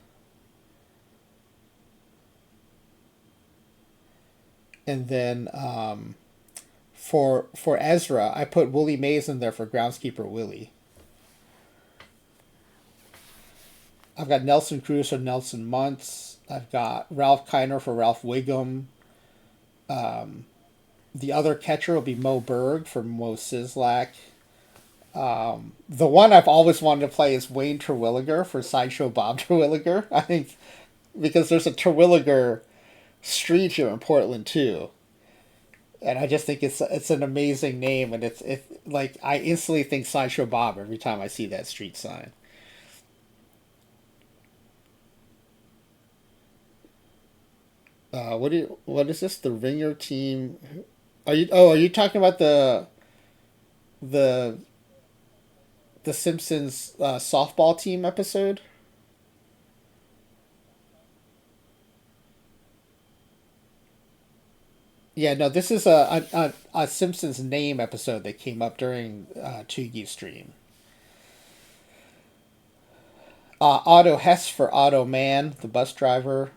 And then for Ezra, I put Willie Mays in there for groundskeeper Willie. I've got Nelson Cruz for Nelson Muntz. I've got Ralph Kiner for Ralph Wiggum. The other catcher will be Mo Berg for Mo Sizlak. The one I've always wanted to play is Wayne Terwilliger for Sideshow Bob Terwilliger. I think because there's a Terwilliger street here in Portland too, and I just think it's an amazing name, and it's like I instantly think Sideshow Bob every time I see that street sign. What is this? The Ringer team? Are you talking about the the Simpsons softball team episode? Yeah, no, this is a Simpsons name episode that came up during Chugi's stream. Otto Hess for Otto Man, the bus driver.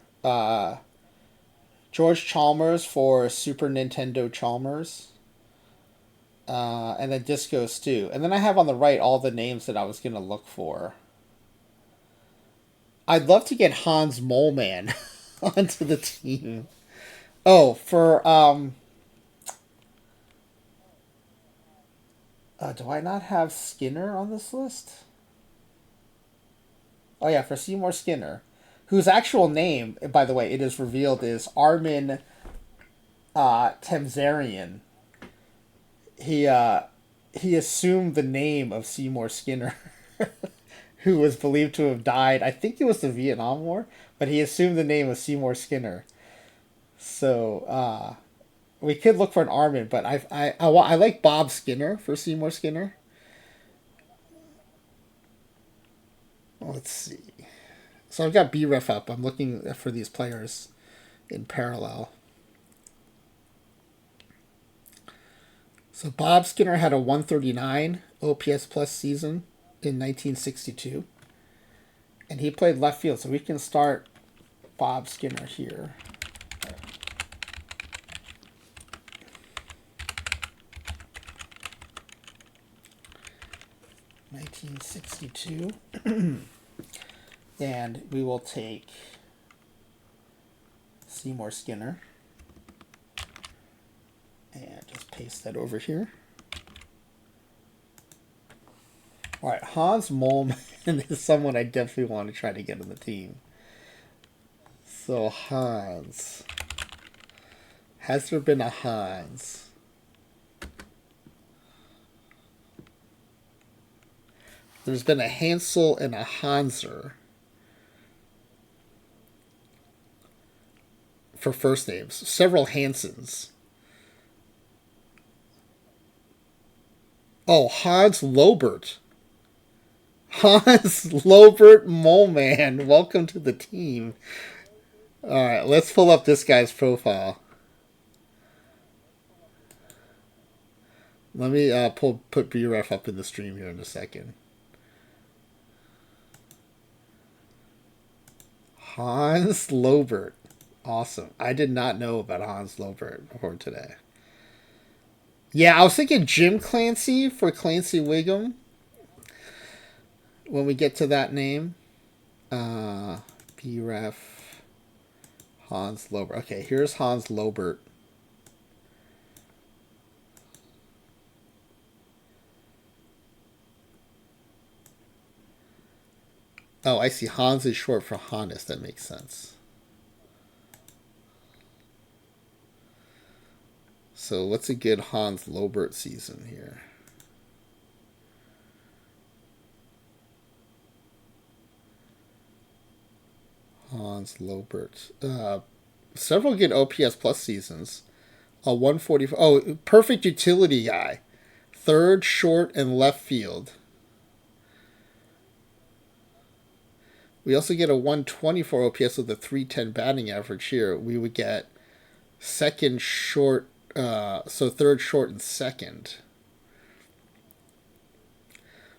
George Chalmers for Super Nintendo Chalmers. And then Disco Stew. And then I have on the right all the names that I was going to look for. I'd love to get Hans Moleman onto the team. Oh, for do I not have Skinner on this list? Oh yeah, for Seymour Skinner, whose actual name, by the way, it is revealed is Armin Temzarian. He assumed the name of Seymour Skinner, who was believed to have died. I think it was the Vietnam War, but he assumed the name of Seymour Skinner. So we could look for an Armin, but I like Bob Skinner for Seymour Skinner. Let's see. So I've got BREF up. I'm looking for these players in parallel. So Bob Skinner had a 139 OPS plus season in 1962. And he played left field, so we can start Bob Skinner here. (1962) and we will take Seymour Skinner and just paste that over here. All right, Hans Moleman is someone I definitely want to try to get on the team. So Hans, has there been a Hans? There's been a Hansel and a Hanser for first names. Several Hansons. Oh, Hans Lobert. Hans Lobert Moleman. Welcome to the team. Alright, let's pull up this guy's profile. Let me put BREF up in the stream here in a second. Hans Lobert. Awesome. I did not know about Hans Lobert before today. Yeah, I was thinking Jim Clancy for Clancy Wiggum when we get to that name. BREF Hans Lobert. Okay, here's Hans Lobert. Oh, I see. Hans is short for Hannes. That makes sense. So what's a good Hans Lobert season here? Hans Lobert. Several good OPS plus seasons. A 140. Oh, perfect utility guy. Third, short, and left field. We also get a 124 OPS with a 310 batting average here. We would get second, short, so third, short, and second.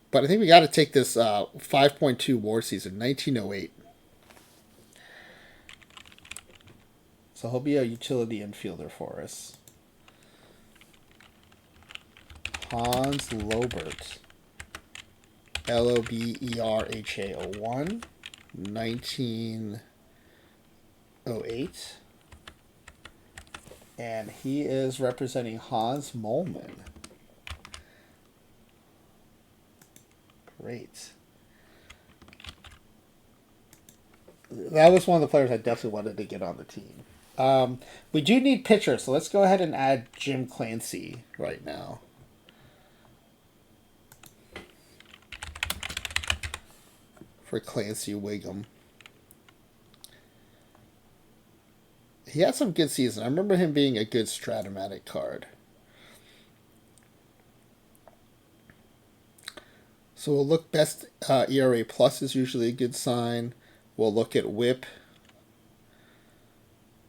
But I think we got to take this 5.2 WAR season, 1908. So he'll be a utility infielder for us. Hans Lobert. Loberha01. 1908. And he is representing Hans Molman. Great. That was one of the players I definitely wanted to get on the team. We do need pitchers, so let's go ahead and add Jim Clancy right now. For Clancy Wiggum. He had some good seasons. I remember him being a good Stratomatic card. So we'll look best ERA plus is usually a good sign. We'll look at WHIP.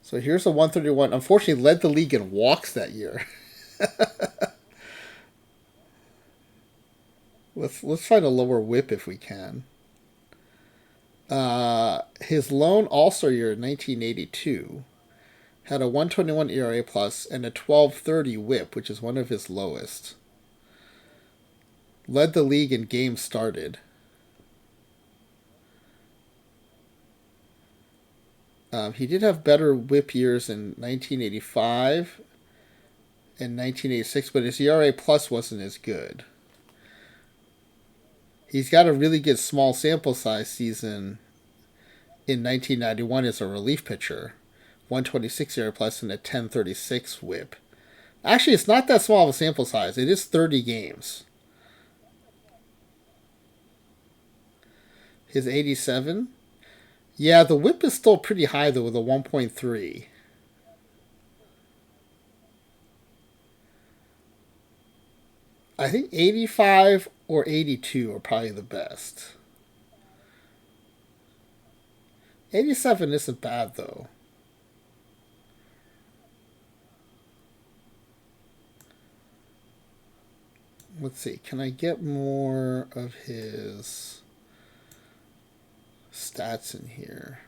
So here's a 131. Unfortunately, led the league in walks that year. Let's find a lower WHIP if we can. His lone All-Star year in 1982 had a 121 ERA plus and a 1230 WHIP, which is one of his lowest. Led the league in games started. He did have better WHIP years in 1985 and 1986, but his ERA plus wasn't as good. He's got a really good small sample size season in 1991 as a relief pitcher. 126 ERA plus and a 1036 WHIP. Actually, it's not that small of a sample size. It is 30 games. His 87. Yeah, the WHIP is still pretty high, though, with a 1.3. I think 85 or 82 are probably the best. 87 isn't bad, though. Let's see. Can I get more of his stats in here?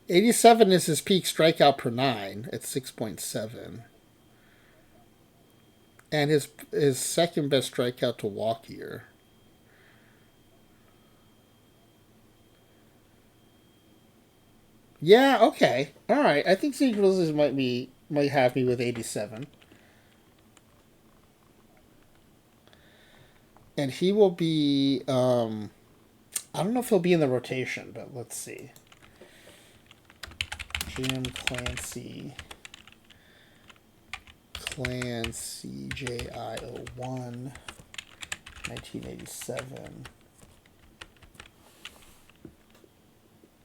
87 is his peak strikeout per 9 at 6.7. And his second best strikeout to walk year. Yeah, okay. Alright. I think Zeke Roses might have me with 87. And he will be I don't know if he'll be in the rotation, but let's see. Jim Clancy JI01 1987.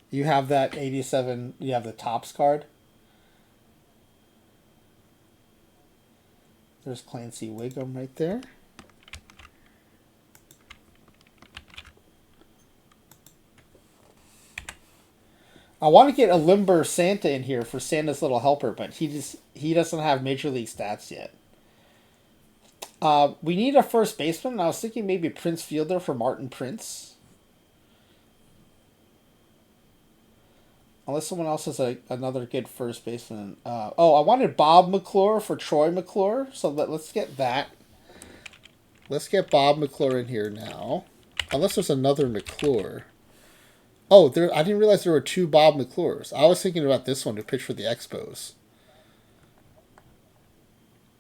You have that 87, you have the Topps card? There's Clancy Wiggum right there. I want to get a Limber Santa in here for Santa's Little Helper, but he doesn't have Major League stats yet. We need a first baseman. I was thinking maybe Prince Fielder for Martin Prince. Unless someone else has another good first baseman. I wanted Bob McClure for Troy McClure. So let's get that. Let's get Bob McClure in here now. Unless there's another McClure. Oh, I didn't realize there were two Bob McClures. I was thinking about this one to pitch for the Expos.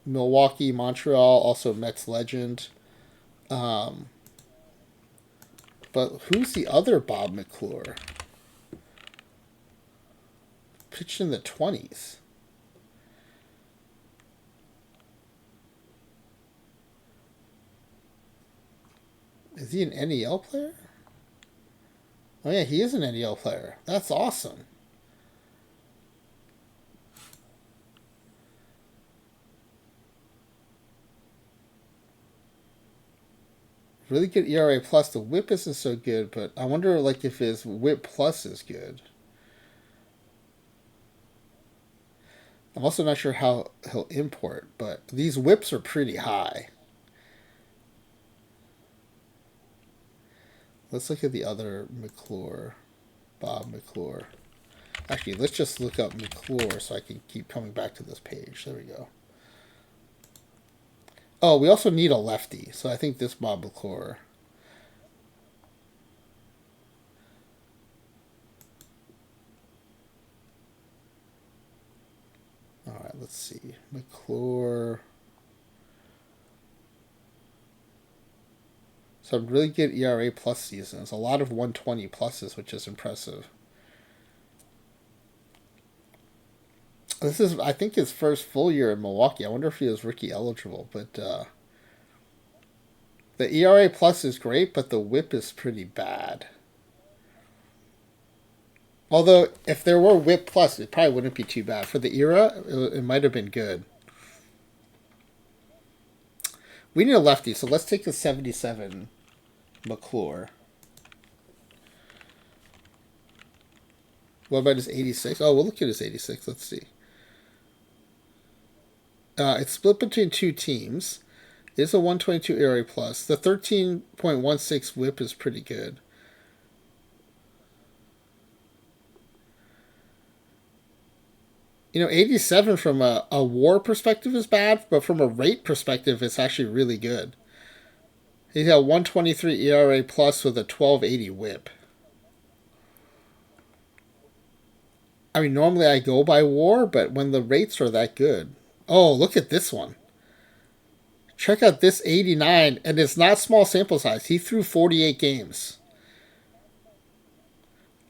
Milwaukee, Montreal, also Mets legend. But who's the other Bob McClure? Pitched in the 20s. Is he an NEL player? Oh yeah, he is an NEL player. That's awesome. Really good ERA plus. The WHIP isn't so good, but I wonder if his WHIP plus is good. I'm also not sure how he'll import, but these WHIPs are pretty high. Let's look at the other McClure. Bob McClure. Actually, let's just look up McClure so I can keep coming back to this page. There we go. Oh, we also need a lefty, so I think this Bob McClure. All right, let's see. McClure. Some really good ERA plus seasons. A lot of 120 pluses, which is impressive. This is, I think, his first full year in Milwaukee. I wonder if he was rookie eligible. But the ERA plus is great, but the WHIP is pretty bad. Although, if there were WHIP plus, it probably wouldn't be too bad. For the era, it might have been good. We need a lefty, so let's take the 77 McClure. What about his 86? Oh, we'll look at his 86. Let's see. It's split between two teams. It's a 122 ERA plus. The 13.16 WHIP is pretty good. You know, 87 from a WAR perspective is bad, but from a rate perspective, it's actually really good. He's got 123 ERA plus with a 1280 WHIP. I mean, normally I go by WAR, but when the rates are that good. Oh, look at this one. Check out this 89, and it's not small sample size. He threw 48 games.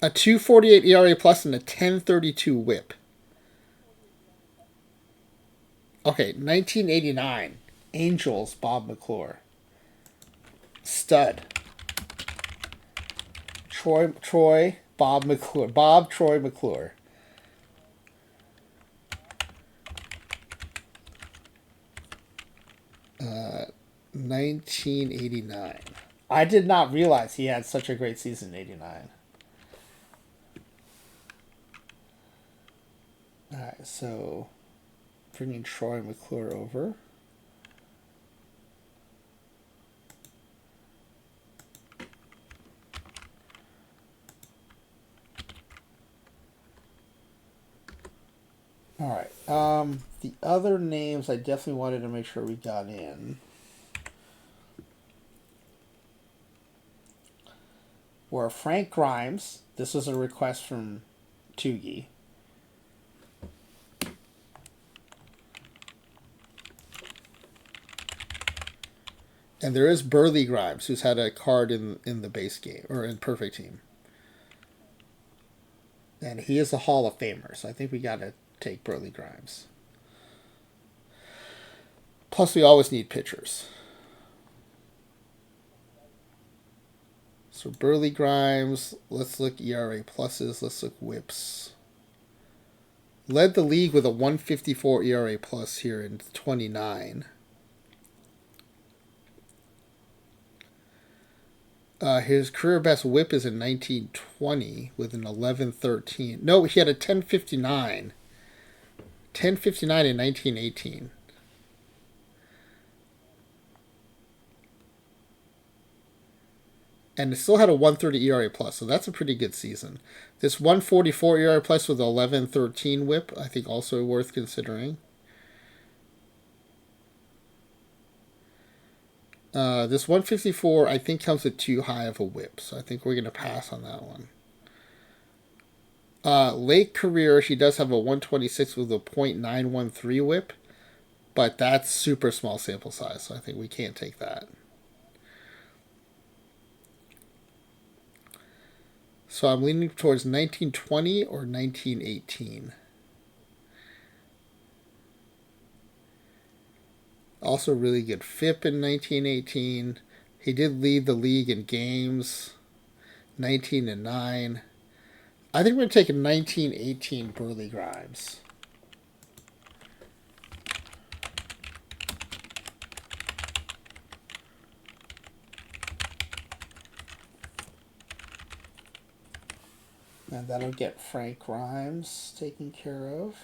A 248 ERA plus and a 1032 WHIP. Okay, 1989. Angels, Bob McClure. Stud. Bob McClure. Bob Troy McClure. 1989. I did not realize he had such a great season in 89. Alright, so bringing Troy McClure over. Alright, the other names I definitely wanted to make sure we got in were Frank Grimes. This was a request from Toogie. And there is Burley Grimes, who's had a card in the base game, or in Perfect Team. And he is a Hall of Famer, so I think we got to take Burley Grimes. Plus, we always need pitchers. So Burley Grimes, let's look ERA pluses, let's look WHIPs. Led the league with a 154 ERA plus here in 29. His career best WHIP is in 1920 with an 1113. No, he had a 1059. 1059 in 1918. And it still had a 130 ERA plus, so that's a pretty good season. This 144 ERA plus with 1113 WHIP, I think also worth considering. This 154, I think, comes with too high of a WHIP, so I think we're going to pass on that one. Late career, she does have a 126 with a .913 WHIP, but that's super small sample size, so I think we can't take that. So I'm leaning towards 1920 or 1918. Also really good FIP in 1918. He did lead the league in games. 19-9. I think we're going to take a 1918 Burley Grimes. And that'll get Frank Grimes taken care of.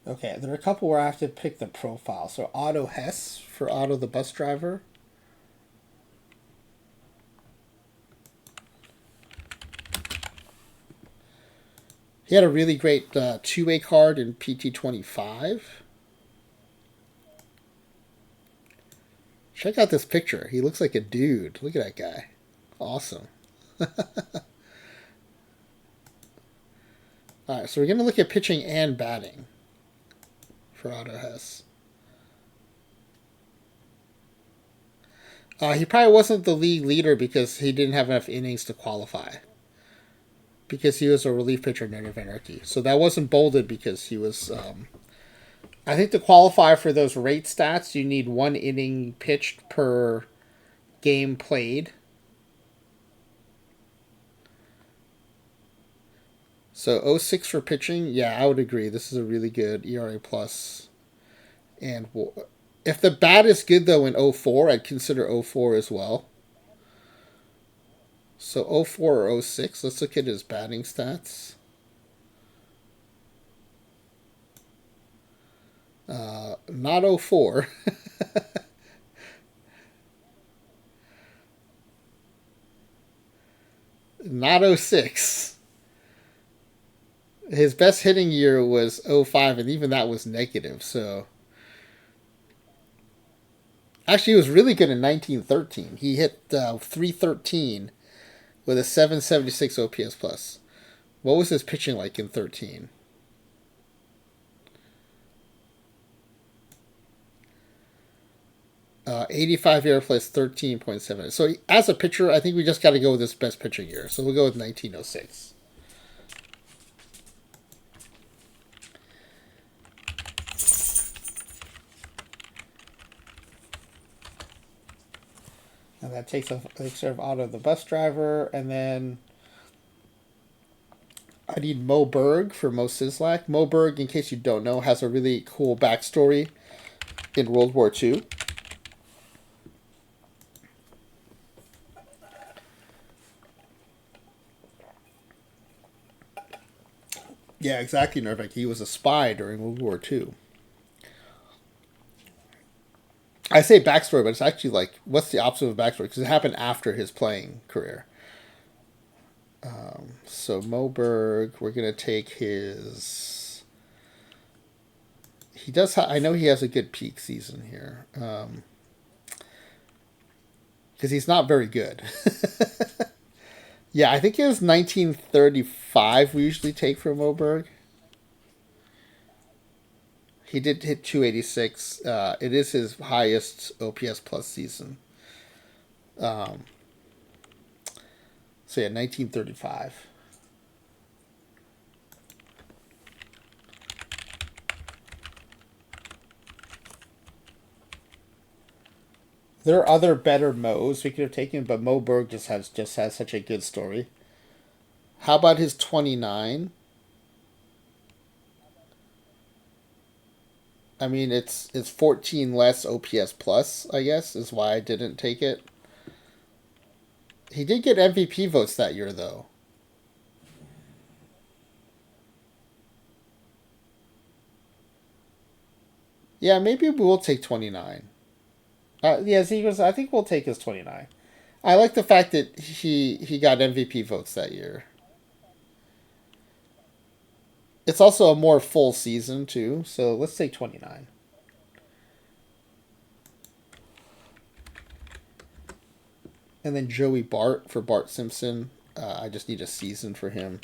Okay, there are a couple where I have to pick the profile. So Otto Hess for Otto the bus driver. He had a really great two-way card in PT25. Check out this picture. He looks like a dude. Look at that guy. Awesome. All right, so we're going to look at pitching and batting for Otto Hess. He probably wasn't the league leader because he didn't have enough innings to qualify. Because he was a relief pitcher in Net of Anarchy. So that wasn't bolded because he was. I think to qualify for those rate stats, you need 1 inning pitched per game played. So 06 for pitching, yeah, I would agree. This is a really good ERA plus. And if the bat is good though in 04, I'd consider 04 as well. So 04 or 06, let's look at his batting stats. Not 04. Not 06. His best hitting year was 05, and even that was negative. So actually, he was really good in 1913. He hit 313 with a 776 OPS plus. What was his pitching like in 13? Uh, 85 ERA plus 13.7. So as a pitcher, I think we just got to go with his best pitching year. So we'll go with 1906. And that takes care of Otto the bus driver. And then I need Mo Berg for Mo Sislak. Mo Berg, in case you don't know, has a really cool backstory in World War II. Yeah, exactly, Nervik. He was a spy during World War II. I say backstory, but it's actually like, what's the opposite of backstory? Because it happened after his playing career. So Moberg, we're gonna take his. He does. I know he has a good peak season here, because he's not very good. Yeah, I think it was 1935. We usually take for Moberg. He did hit 286. It is his highest OPS plus season. So yeah, 1935. There are other better Mo's we could have taken, but Mo Berg just has such a good story. How about his 29? I mean, it's 14 less OPS plus, I guess, is why I didn't take it. He did get MVP votes that year, though. Yeah, maybe we'll take 29. Yes, he goes. I think we'll take his 29. I like the fact that he got MVP votes that year. It's also a more full season too, so let's take 29. And then Joey Bart for Bart Simpson. I just need a season for him.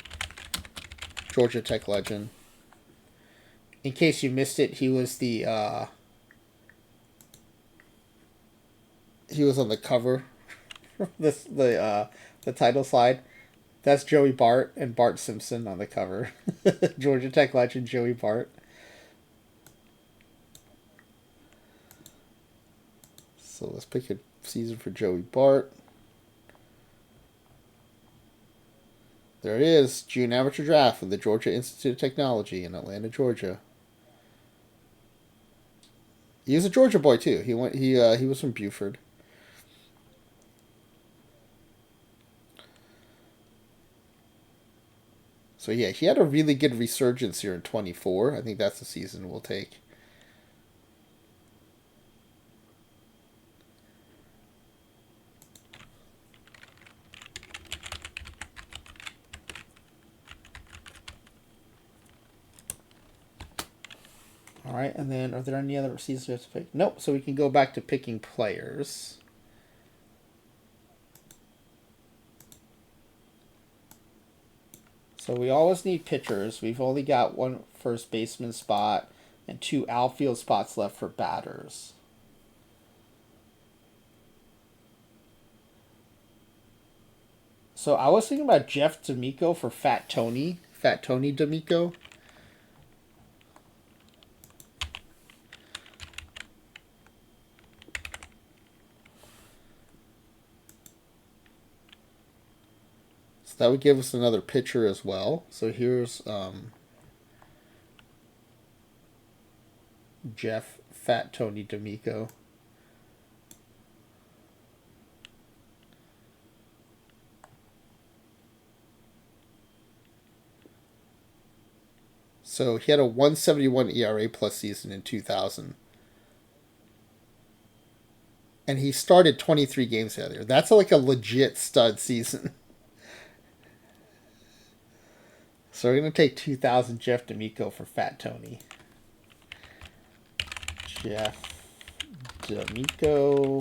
Georgia Tech legend. In case you missed it, he was he was on the cover, the title slide. That's Joey Bart and Bart Simpson on the cover. Georgia Tech legend Joey Bart. So let's pick a season for Joey Bart. There it is, June amateur draft with the Georgia Institute of Technology in Atlanta, Georgia. He was a Georgia boy too. He was from Buford. So yeah, he had a really good resurgence here in 24. I think that's the season we'll take. All right, and then are there any other seasons we have to pick? Nope, so we can go back to picking players. So we always need pitchers. We've only got one first baseman spot and 2 outfield spots left for batters. So I was thinking about Jeff D'Amico for Fat Tony D'Amico. So that would give us another pitcher as well. So here's Jeff Fat Tony D'Amico. So he had a 171 ERA plus season in 2000. And he started 23 games that year. That's like a legit stud season. So we're going to take 2000 Jeff D'Amico for Fat Tony. Jeff D'Amico.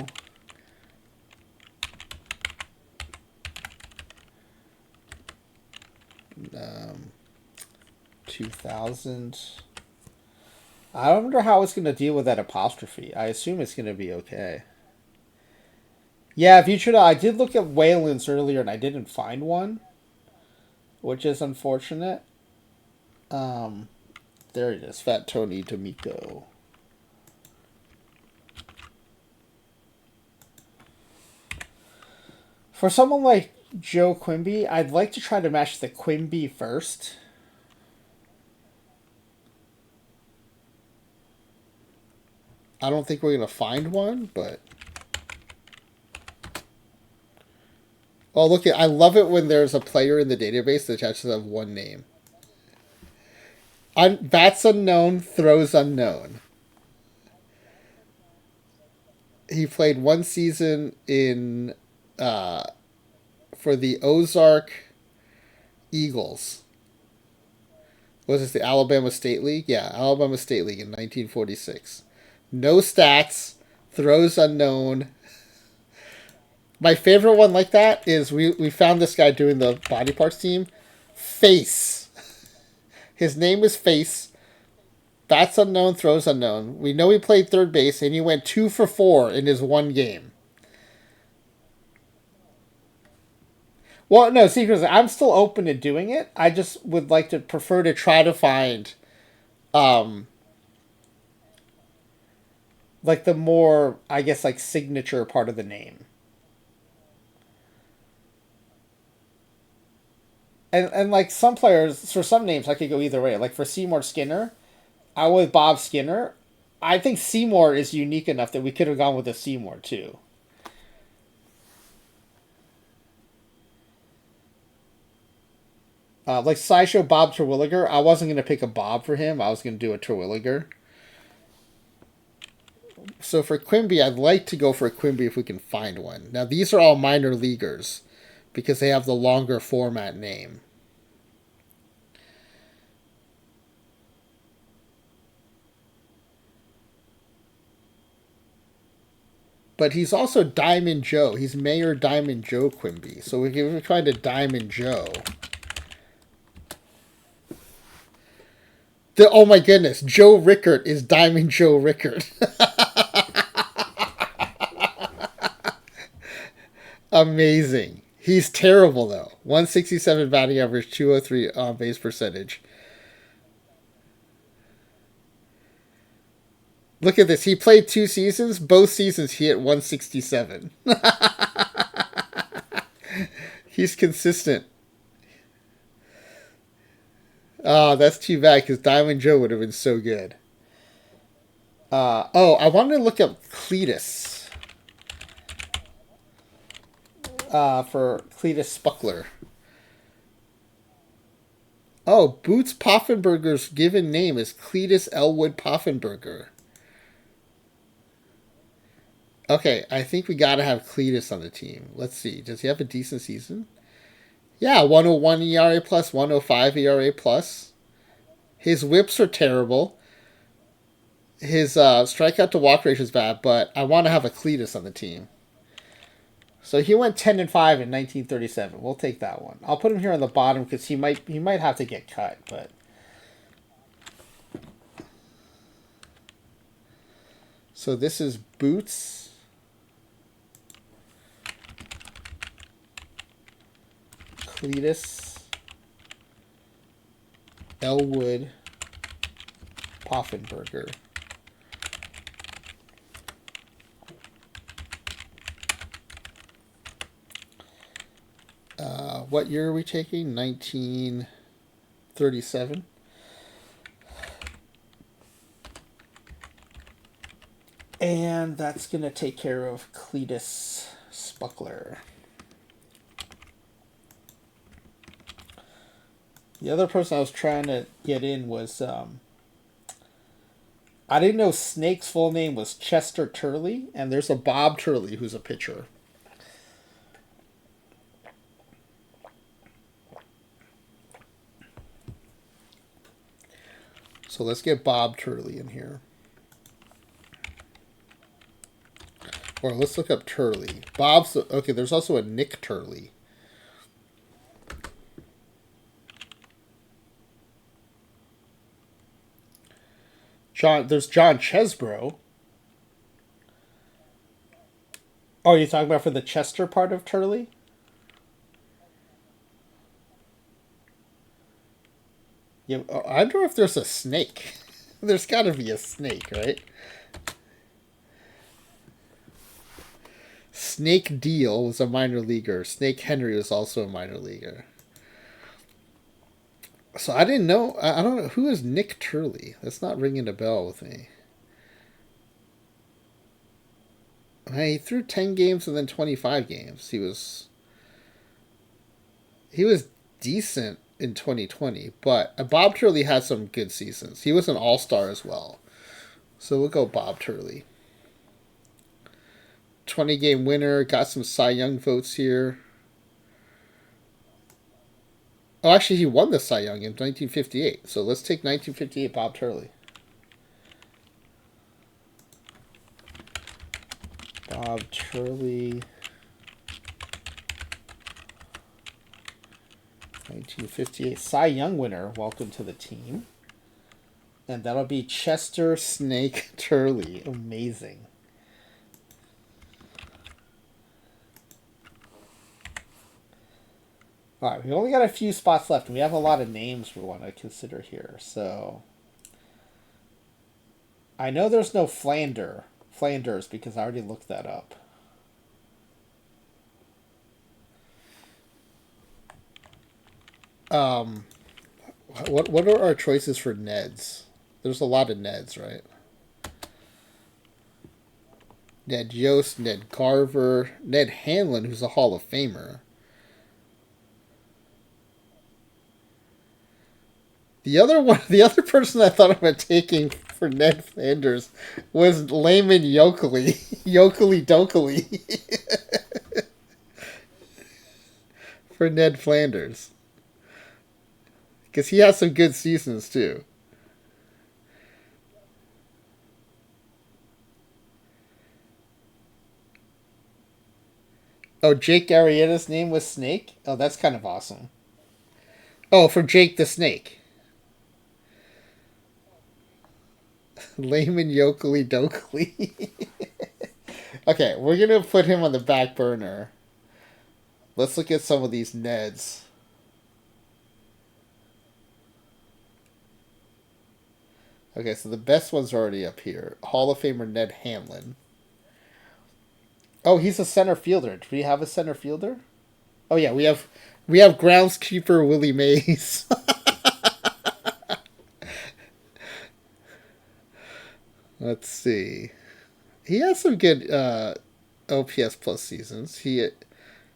2000. I wonder how it's going to deal with that apostrophe. I assume it's going to be okay. Yeah, if you should, I did look at Wayland's earlier and I didn't find one, which is unfortunate. There it is, Fat Tony D'Amico. For someone like Joe Quimby, I'd like to try to match the Quimby first. I don't think we're going to find one, but... Oh, look, I love it when there's a player in the database that just has one name. Bats unknown, throws unknown. He played one season in for the Ozark Eagles. Was this the Alabama State League? Yeah, Alabama State League in 1946. No stats, throws unknown. My favorite one like that is we found this guy doing the body parts team. Face. His name is Face. Bats unknown, throws unknown. We know he played third base, and he went 2 for 4 in his one game. Well, no, seriously, I'm still open to doing it. I just would like to prefer to try to find, like the more, I guess, like signature part of the name. And like some players, for some names, I could go either way. Like for Seymour Skinner, I went with Bob Skinner. I think Seymour is unique enough that we could have gone with a Seymour too. Like Sideshow Bob Terwilliger, I wasn't going to pick a Bob for him. I was going to do a Terwilliger. So for Quimby, I'd like to go for a Quimby if we can find one. Now, these are all minor leaguers because they have the longer format name. But he's also Diamond Joe. He's Mayor Diamond Joe Quimby. So we can try to Diamond Joe. Oh my goodness, Joe Rickert is Diamond Joe Rickert. Amazing. He's terrible though. 167 batting average, 203 on base percentage. Look at this. He played 2 seasons. Both seasons he hit 167. He's consistent. Oh, that's too bad because Diamond Joe would have been so good. I wanted to look up Cletus. For Cletus Spuckler. Oh, Boots Poffenberger's given name is Cletus Elwood Poffenberger. Okay, I think we gotta have Cletus on the team. Let's see. Does he have a decent season? Yeah, 101 ERA plus, 105 ERA plus. His whips are terrible. His strikeout to walk ratio is bad, but I want to have a Cletus on the team. So he went 10-5 in 1937. We'll take that one. I'll put him here on the bottom because he might have to get cut, but. So this is Boots. Cletus. Elwood. Poffenberger. What year are we taking? 1937. And that's going to take care of Cletus Spuckler. The other person I was trying to get in was... I didn't know Snake's full name was Chester Turley, and there's a Bob Turley who's a pitcher. So let's get Bob Turley in here. Or let's look up Turley. Bob's... Okay, there's also a Nick Turley. There's John Chesbro. Oh, you're talking about for the Chester part of Turley? Yeah, I wonder if there's a snake. There's got to be a snake, right? Snake Deal was a minor leaguer. Snake Henry was also a minor leaguer. So I didn't know. I don't know. Who is Nick Turley? That's not ringing a bell with me. He threw 10 games and then 25 games. He was decent in 2020, but Bob Turley had some good seasons. He was an all-star as well. So we'll go Bob Turley. 20-game winner, got some Cy Young votes here. Oh, actually, he won the Cy Young in 1958. So let's take 1958 Bob Turley. Bob Turley. 1958 Cy Young winner. Welcome to the team. And that'll be Chester Snake Turley. Amazing. Alright, we only got a few spots left, and we have a lot of names we want to consider here. So, I know there's no Flanders, because I already looked that up. What are our choices for Neds? There's a lot of Neds, right? Ned Yost, Ned Carver, Ned Hanlon, who's a Hall of Famer. The other person I thought about taking for Ned Flanders was Layman Yokeley. Yokeley Dokeley. For Ned Flanders. Because he has some good seasons, too. Oh, Jake Arrieta's name was Snake? Oh, that's kind of awesome. Oh, for Jake the Snake. Layman Yokeley Dokeley. Okay, we're going to put him on the back burner. Let's look at some of these Neds. Okay, so the best one's already up here. Hall of Famer Ned Hanlon. Oh, he's a center fielder. Do we have a center fielder? Oh yeah, we have groundskeeper Willie Mays. Let's see. He has some good OPS plus seasons. He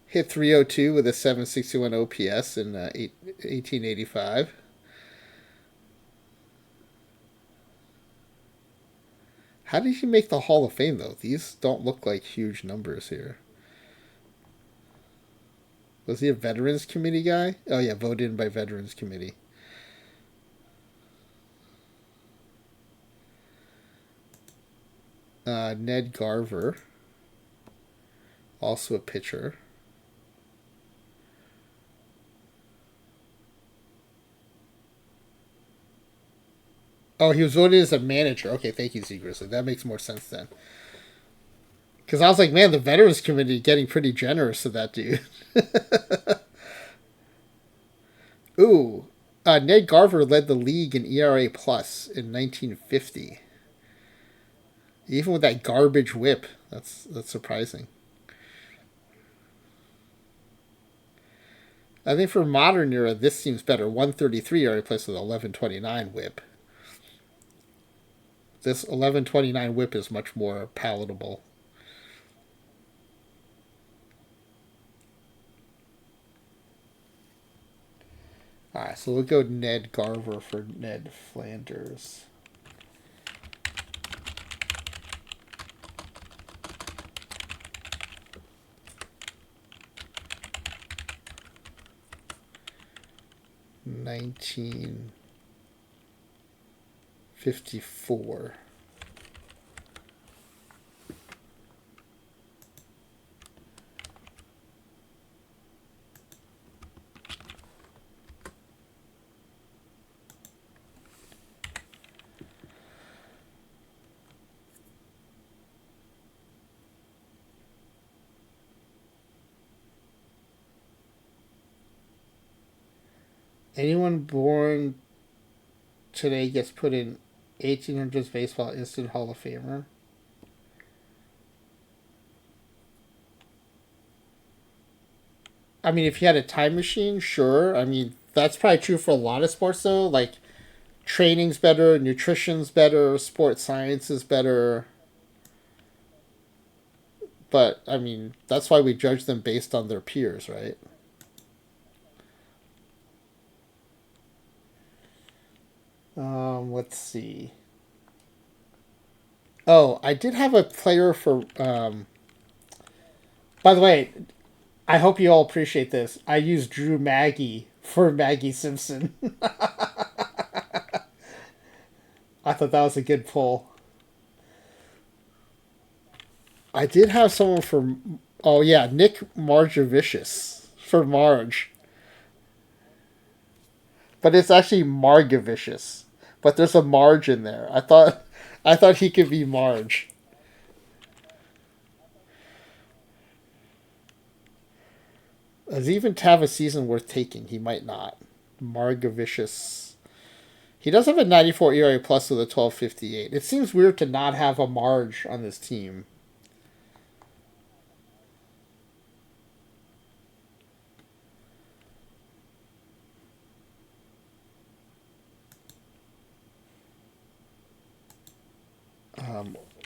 hit 302 with a 761 OPS in 1885. How did he make the Hall of Fame, though? These don't look like huge numbers here. Was he a Veterans Committee guy? Oh, yeah, voted in by Veterans Committee. Ned Garver, also a pitcher. Oh, he was voted as a manager. Okay, thank you, Z Grizzly. That makes more sense then. Because I was like, man, the Veterans Committee getting pretty generous to that dude. Ooh, Ned Garver led the league in ERA plus in 1950. Even with that garbage whip, that's surprising. I think for modern era, this seems better. 133 ERA plus with 1129 whip. This 1129 whip is much more palatable. Alright, so we'll go Ned Garver for Ned Flanders. $19.54. Anyone born today gets put in 1800s baseball instant Hall of Famer. I mean, if you had a time machine, sure. I mean, that's probably true for a lot of sports, though. Like, training's better, nutrition's better, sports science is better. But, I mean, that's why we judge them based on their peers, right? Let's see. Oh, I did have a player for. By the way, I hope you all appreciate this. I used Drew Maggie for Maggie Simpson. I thought that was a good pull. I did have someone for. Oh yeah, Nick Margevicius for Marge, but it's actually Margevicius. But there's a Marge in there. I thought he could be Marge. Does he even have a season worth taking? He might not. Margevicius. He does have a 94 ERA plus with a 12.58. It seems weird to not have a Marge on this team.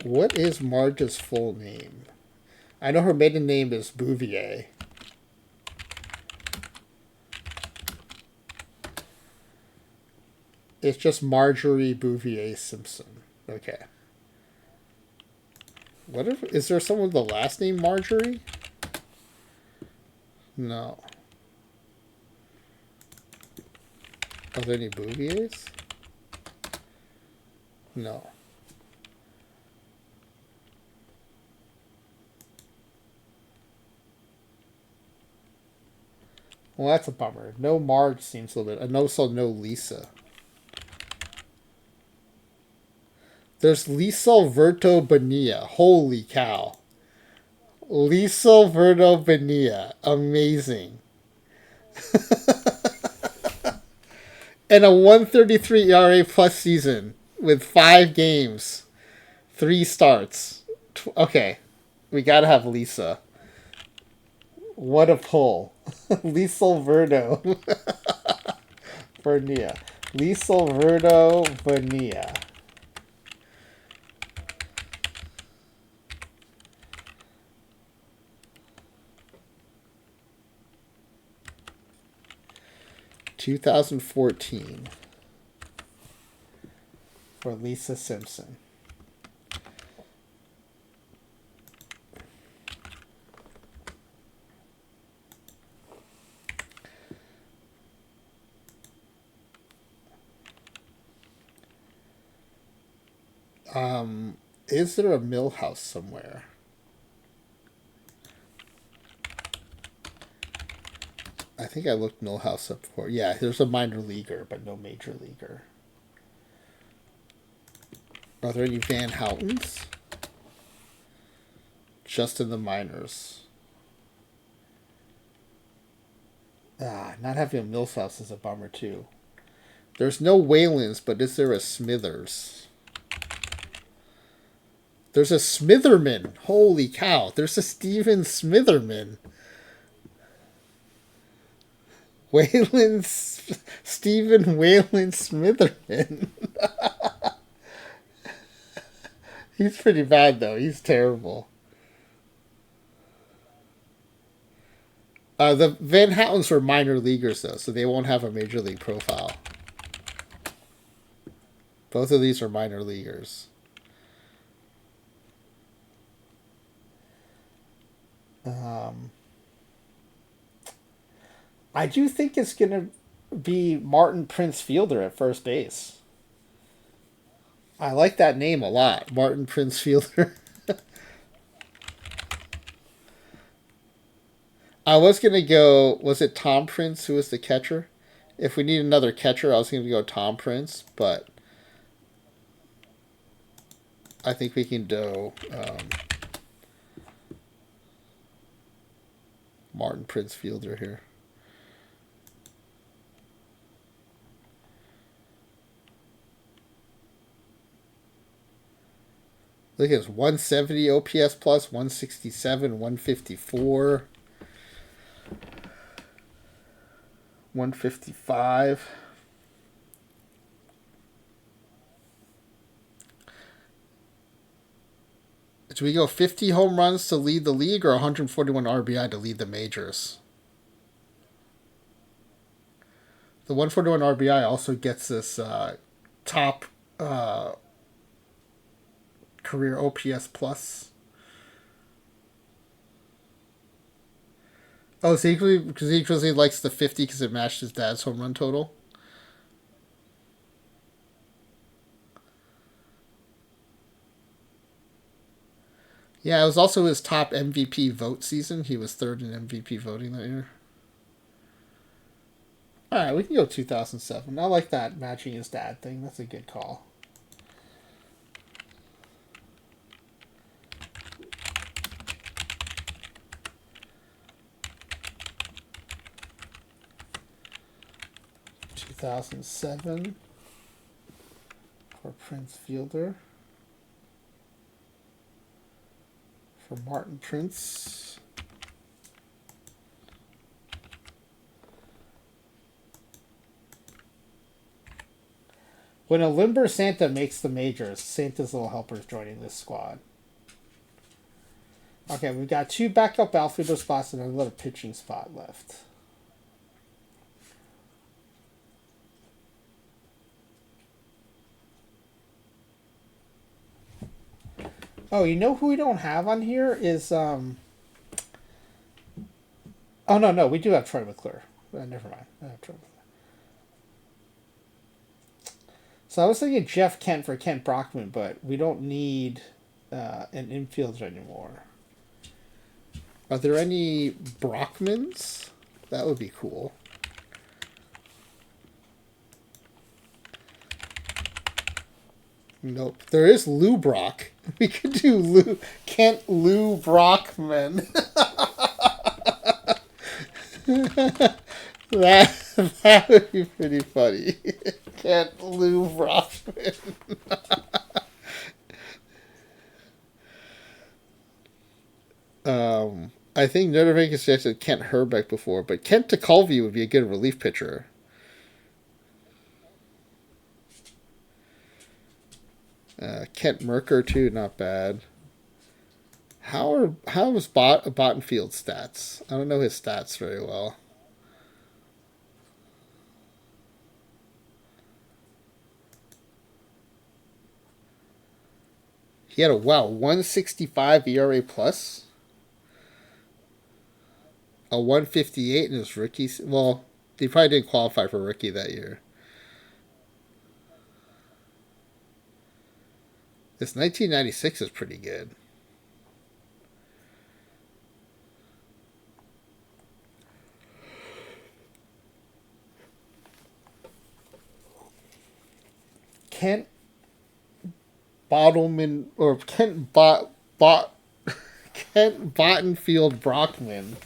What is Marge's full name? I know her maiden name is Bouvier. It's just Marjorie Bouvier Simpson. Okay. What if, is there someone with the last name Marjorie? No. Are there any Bouviers? No. Well, that's a bummer. No Marge seems a little bit. And also no Lisa. There's Lisa Verto Bonilla. Holy cow. Lisa Verto Bonilla. Amazing. And a 133 ERA plus season with 5 games, 3 starts. Okay. We gotta have Lisa. What a pull. Lisa Verdo. Bonilla. Lisa Verdo Bonilla. (2014) for Lisa Simpson. Is there a Millhouse somewhere? I think I looked Millhouse up before. Yeah, there's a minor leaguer, but no major leaguer. Are there any Van Houtens? Just in the minors. Not having a Millhouse is a bummer too. There's no Whalens, but is there a Smithers? There's a Smitherman. Holy cow. There's a Steven Smitherman. Whalen, Stephen Whalen Smitherman. He's pretty bad, though. He's terrible. The Van Houtens were minor leaguers, though, so they won't have a major league profile. Both of these are minor leaguers. I do think it's going to be Martin Prince Fielder at first base. I like that name a lot, Martin Prince Fielder. I was going to go, was it Tom Prince who was the catcher? If we need another catcher, I was going to go Tom Prince, but I think we can do Martin Prince Fielder here. Look at this, 170 OPS plus, 167, 154, 155. Do we go 50 home runs to lead the league or 141 RBI to lead the majors? The 141 RBI also gets us top career OPS plus. Oh, so because he equally likes the 50 because it matched his dad's home run total. Yeah, it was also his top MVP vote season. He was third in MVP voting that year. All right, we can go 2007. I like that matching his dad thing. That's a good call. ...2007... for Prince Fielder. For Martin Prince. When a limber Santa makes the majors, Santa's little helpers joining this squad. Okay, we've got 2 backup outfielder spots and another pitching spot left. Oh, you know who we don't have on here is Oh no, we do have Troy McClure. Never mind. I have Troy McClure. So I was thinking Jeff Kent for Kent Brockman, but we don't need an infielder anymore. Are there any Brockmans? That would be cool. Nope. There is Lou Brock. We could do Kent Lou Brockman. that would be pretty funny. Kent Lou Brockman. I think Notre Dame suggested Kent Herbeck before, but Kent Tekulve would be a good relief pitcher. Kent Merker too, not bad. How is Bottenfield stats? I don't know his stats very well. He had a 165 ERA plus, a 158 in his rookie. Well, he probably didn't qualify for rookie that year. This 1996 is pretty good. Kent Bottleman or Kent Kent Bottenfield Brockman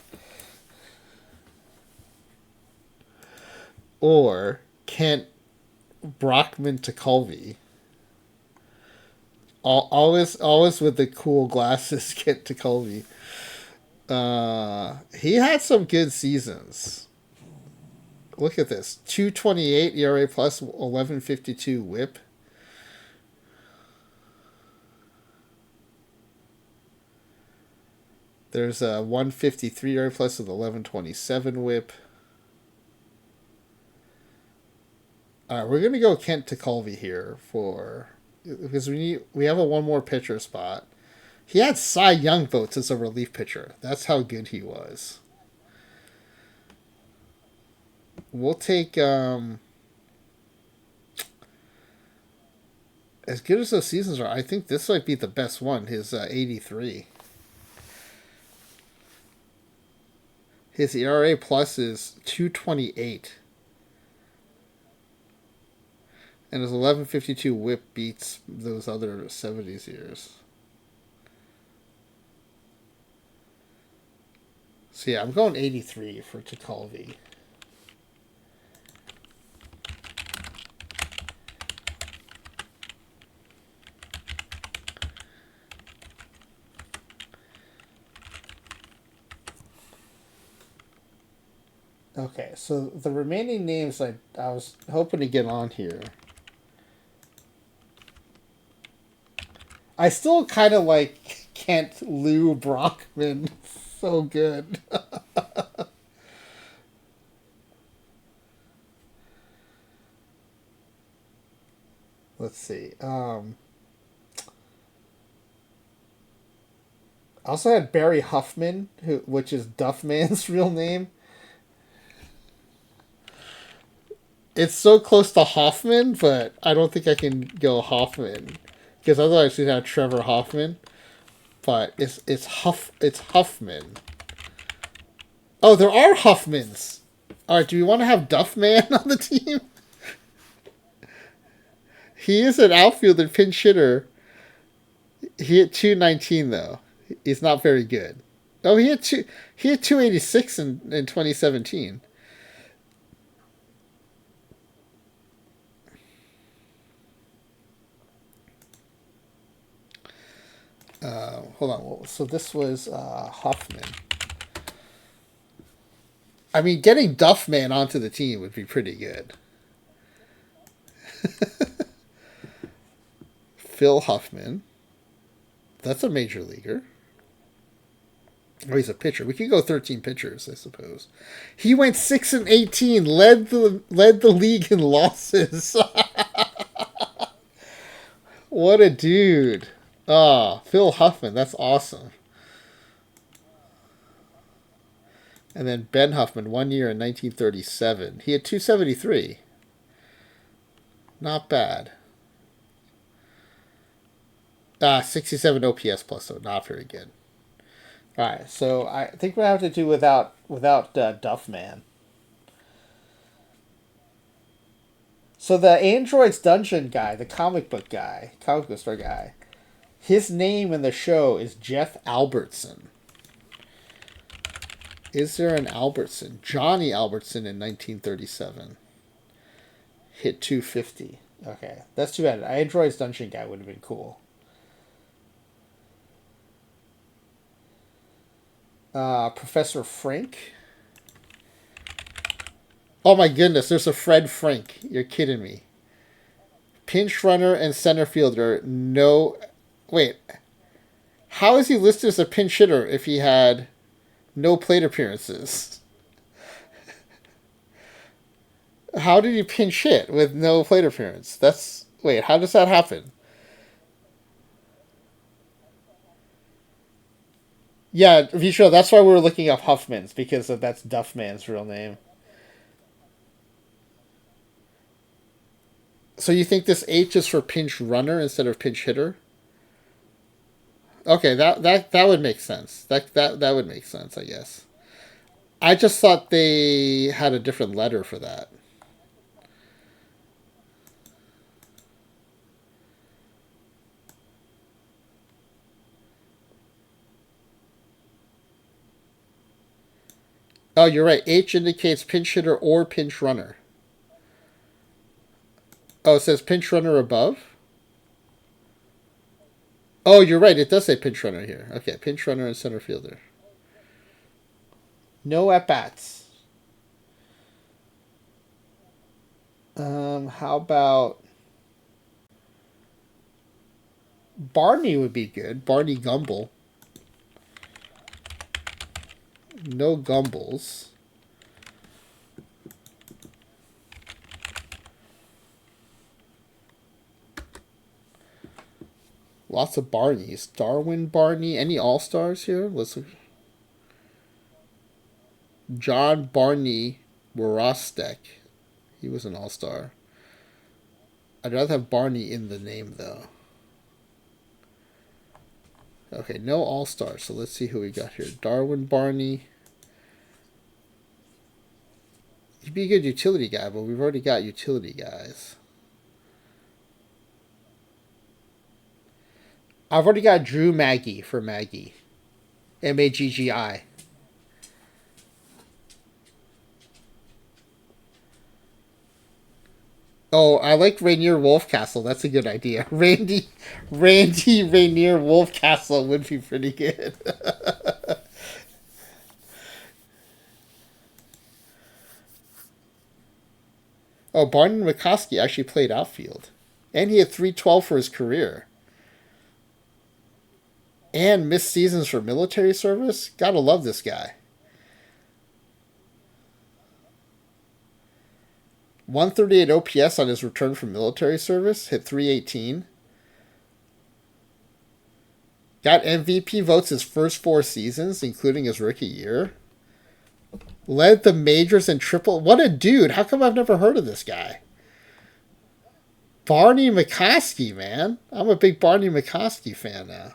or Kent Brockman Tekulve. Always with the cool glasses, Kent Tekulve. He had some good seasons. Look at this: 2.28 ERA plus 11.52 WHIP. There's a 153 ERA plus with 11.27 WHIP. All right, we're gonna go Kent Tekulve here because we have a one more pitcher spot. He had Cy Young votes as a relief pitcher. That's how good he was. We'll take as good as those seasons are. I think this might be the best one. His 83. His ERA plus is 2.28. And his 11.52 WHIP beats those other 70s years. So yeah, I'm going 83 for Tekulve. Okay, so the remaining names I was hoping to get on here. I still kind of like Kent Lou Brockman. So good. Let's see. I also had Barry Huffman, which is Duffman's real name. It's so close to Hoffman, but I don't think I can go Hoffman because otherwise we'd have Trevor Hoffman. But it's Huffman. Oh, there are Huffmans. All right, do we want to have Duffman on the team? He is an outfielder, pinch hitter. He hit 219 though. He's not very good. Oh, he hit 286 in 2017. Hold on. So this was Huffman. I mean, getting Duffman onto the team would be pretty good. Phil Huffman. That's a major leaguer. Oh, he's a pitcher. We could go 13 pitchers, I suppose. He went 6-18, led the league in losses. What a dude. Phil Huffman, that's awesome. And then Ben Huffman, 1 year in 1937. He had 273. Not bad. 67 OPS plus, so not very good. All right, so I think we have to do without Duffman. So the Androids Dungeon guy, the comic book store guy, his name in the show is Jeff Albertson. Is there an Albertson? Johnny Albertson in 1937. Hit 250. Okay, that's too bad. Androids Dungeon guy would have been cool. Professor Frank. Oh my goodness, there's a Fred Frank. You're kidding me. Pinch runner and center fielder. No. Wait. How is he listed as a pinch hitter if he had no plate appearances? How did he pinch hit with no plate appearance? Wait, how does that happen? Yeah, Vishal, that's why we were looking up Huffman's, because that's Duffman's real name. So you think this H is for pinch runner instead of pinch hitter? Okay, that would make sense. That would make sense, I guess. I just thought they had a different letter for that. Oh, you're right. H indicates pinch hitter or pinch runner. Oh, it says pinch runner above? Oh, you're right. It does say pinch runner here. Okay, pinch runner and center fielder. No at bats. How about Barney would be good. Barney Gumble. No Gumbles. Lots of Barneys. Darwin Barney. Any All Stars here? Let's look. John Barney Warostek. He was an All Star. I'd rather have Barney in the name though. Okay, no All Stars. So let's see who we got here. Darwin Barney. He'd be a good utility guy, but we've already got utility guys. I've already got Drew Maggi for Maggie. Maggi. Oh, I like Rainier Wolfcastle. That's a good idea. Randy Rainier Wolfcastle would be pretty good. Oh, Barney McCoskey actually played outfield. And he had 312 for his career. And missed seasons for military service. Gotta love this guy. 138 OPS on his return from military service. Hit 318. Got MVP votes his first 4 seasons, including his rookie year. Led the majors in triple. What a dude. How come I've never heard of this guy? Barney McCoskey, man. I'm a big Barney McCoskey fan now.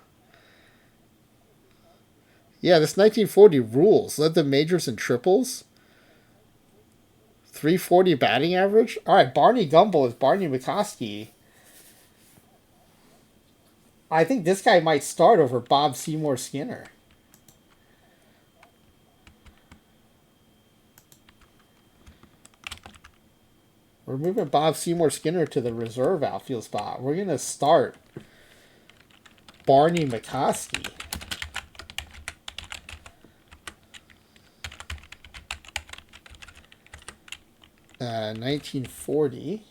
Yeah, this 1940 rules. Led the majors in triples. 340 batting average. All right, Barney Gumble is Barney McCoskey. I think this guy might start over Bob Seymour Skinner. We're moving Bob Seymour Skinner to the reserve outfield spot. We're going to start Barney McCoskey. 1940.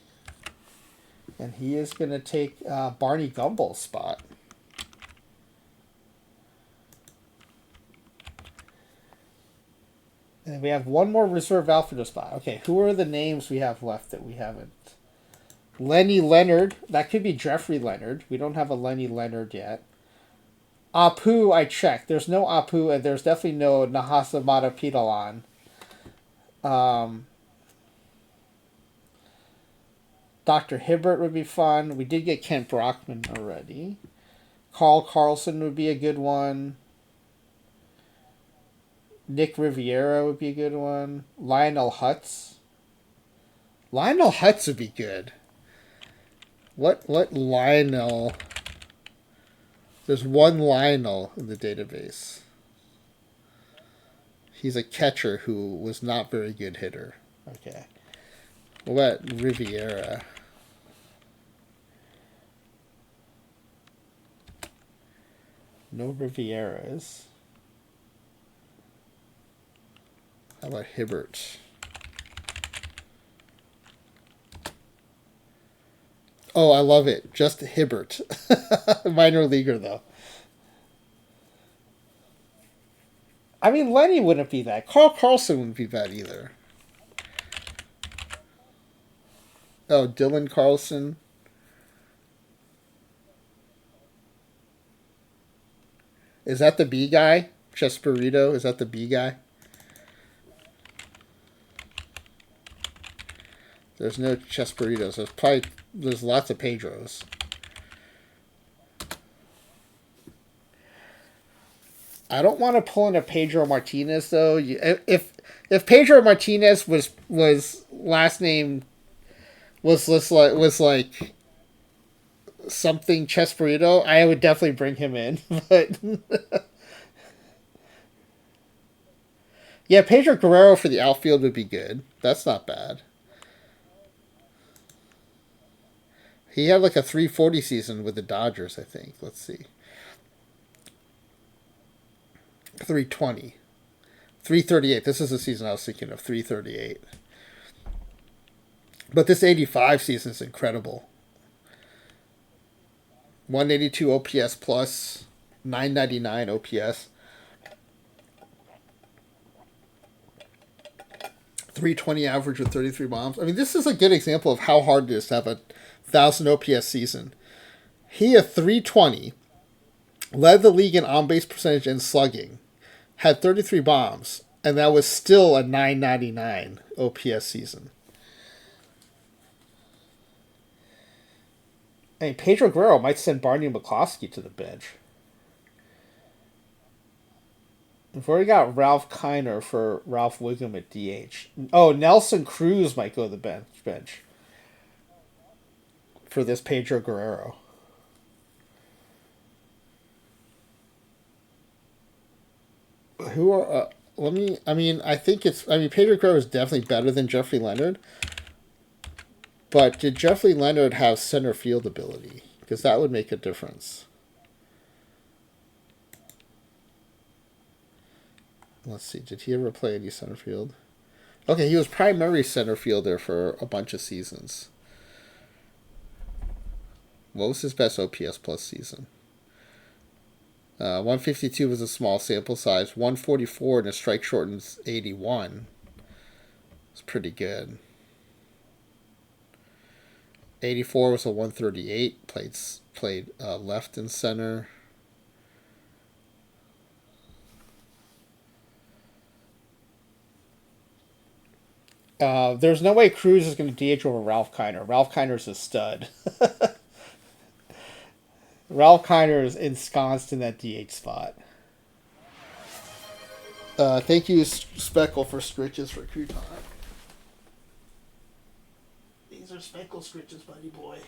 And he is going to take Barney Gumbel's spot. And we have one more reserve outfielder spot. Okay, who are the names we have left that we haven't? Lenny Leonard. That could be Jeffrey Leonard. We don't have a Lenny Leonard yet. Apu, I checked. There's no Apu, and there's definitely no Nahasa Matapidalan. Dr. Hibbert would be fun. We did get Kent Brockman already. Carl Carlson would be a good one. Nick Riviera would be a good one. Lionel Hutz. Lionel Hutz would be good. What Lionel? There's one Lionel in the database. He's a catcher who was not very good hitter. Okay. What about Riviera? No Rivieras. How about Hibbert? Oh, I love it. Just Hibbert. Minor leaguer, though. I mean, Lenny wouldn't be bad. Carl Carlson wouldn't be bad either. Oh, Dylan Carlson. Is that the B guy? Chesperito? Is that the B guy? There's no Chesperitos. There's lots of Pedros. I don't want to pull in a Pedro Martinez though. If Pedro Martinez was last name was like something Chesperito, I would definitely bring him in. But yeah, Pedro Guerrero for the outfield would be good. That's not bad. He had like a 340 season with the Dodgers, I think. Let's see. 320. 338. This is the season I was thinking of. 338. But this 85 season is incredible. 182 OPS plus, 999 OPS. 320 average with 33 bombs. I mean, this is a good example of how hard it is to have a 1,000 OPS season. He had 320, led the league in on-base percentage and slugging, had 33 bombs, and that was still a 999 OPS season. I mean, Pedro Guerrero might send Barney McCloskey to the bench. We've already got Ralph Kiner for Ralph Wiggum at DH. Oh, Nelson Cruz might go to the bench for this Pedro Guerrero. Who are let me? I mean, I think it's. I mean, Pedro Guerrero is definitely better than Jeffrey Leonard. But did Jeffrey Leonard have center field ability? Because that would make a difference. Let's see. Did he ever play any center field? Okay, he was primary center fielder for a bunch of seasons. What was his best OPS plus season? 152 was a small sample size. 144 and a strike shortened 81. It's pretty good. 84 was a 138. Played left and center. There's no way Cruz is going to DH over Ralph Kiner. Ralph Kiner's a stud. Ralph Kiner is ensconced in that DH spot. Thank you, Speckle, for scritches for Crouton. These are Speckle scritches, buddy boy.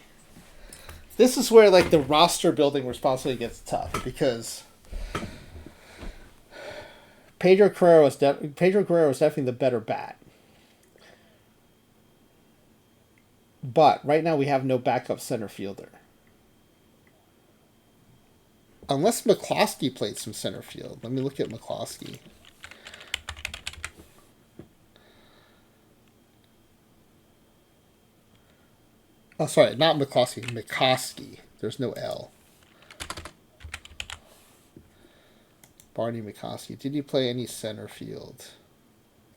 This is where like the roster building responsibility gets tough because Pedro Guerrero is definitely the better bat. But right now we have no backup center fielder. Unless McCloskey played some center field. Let me look at McCloskey. Oh, sorry, not McCloskey. McCoskey. There's no L. Barney McCoskey. Did he play any center field?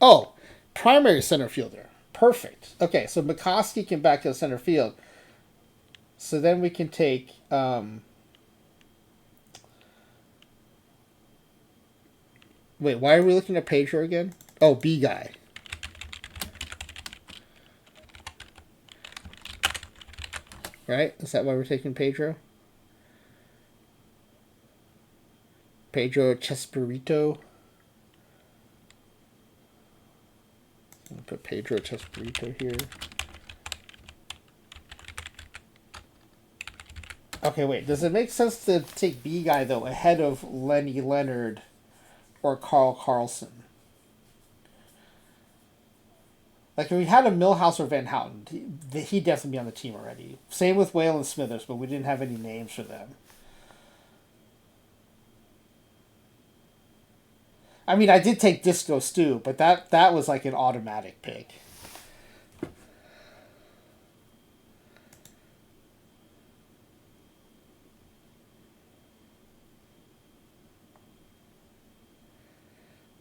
Oh, primary center fielder. Perfect. Okay, so McCoskey can back to the center field. So then we can take... Wait, why are we looking at Pedro again? Oh, B guy. Right? Is that why we're taking Pedro? Pedro Chesperito. I'm going to put Pedro Chesperito here. Okay, wait. Does it make sense to take B guy, though, ahead of Lenny Leonard or Carl Carlson? Like, if we had a Millhouse or Van Houten, he'd definitely be on the team already. Same with Whale and Smithers, but we didn't have any names for them. I mean, I did take Disco Stu, but that was like an automatic pick.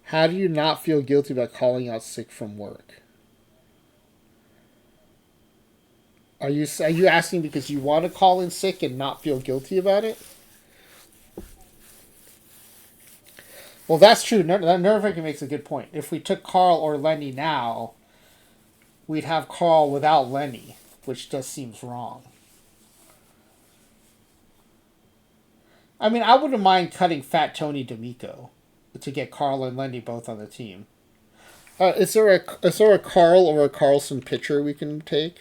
How do you not feel guilty about calling out sick from work? Are you asking because you want to call in sick and not feel guilty about it? Well, that's true. Nervick makes a good point. If we took Carl or Lenny now, we'd have Carl without Lenny, which just seems wrong. I mean, I wouldn't mind cutting Fat Tony D'Amico to get Carl and Lenny both on the team. Is there a Carl or a Carlson pitcher we can take?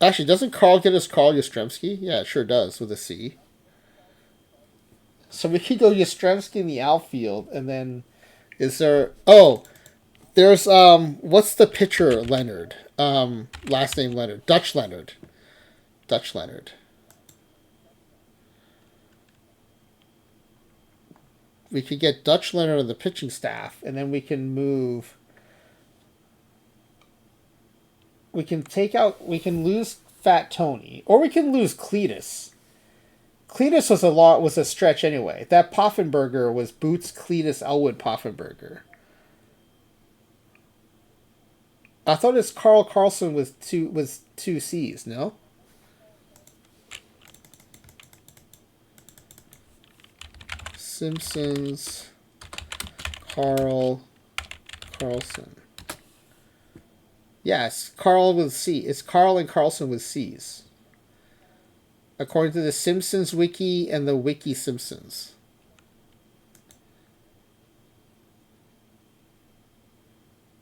Actually, doesn't Carl get us Carl Yastrzemski? Yeah, it sure does with a C. So we could go Yastrzemski in the outfield, and then is there? Oh, there's what's the pitcher Leonard? Last name Leonard. Dutch Leonard. Dutch Leonard. We could get Dutch Leonard on the pitching staff, and then we can move. We can take out. We can lose Fat Tony, or we can lose Cletus. Cletus was a stretch anyway. That Poffenberger was Boots, Cletus, Elwood, Poffenberger. I thought it's Carl Carlson with two C's. No. Simpsons, Carl Carlson. Yes, Carl with C. It's Carl and Carlson with C's. According to the Simpsons Wiki and the Wiki Simpsons.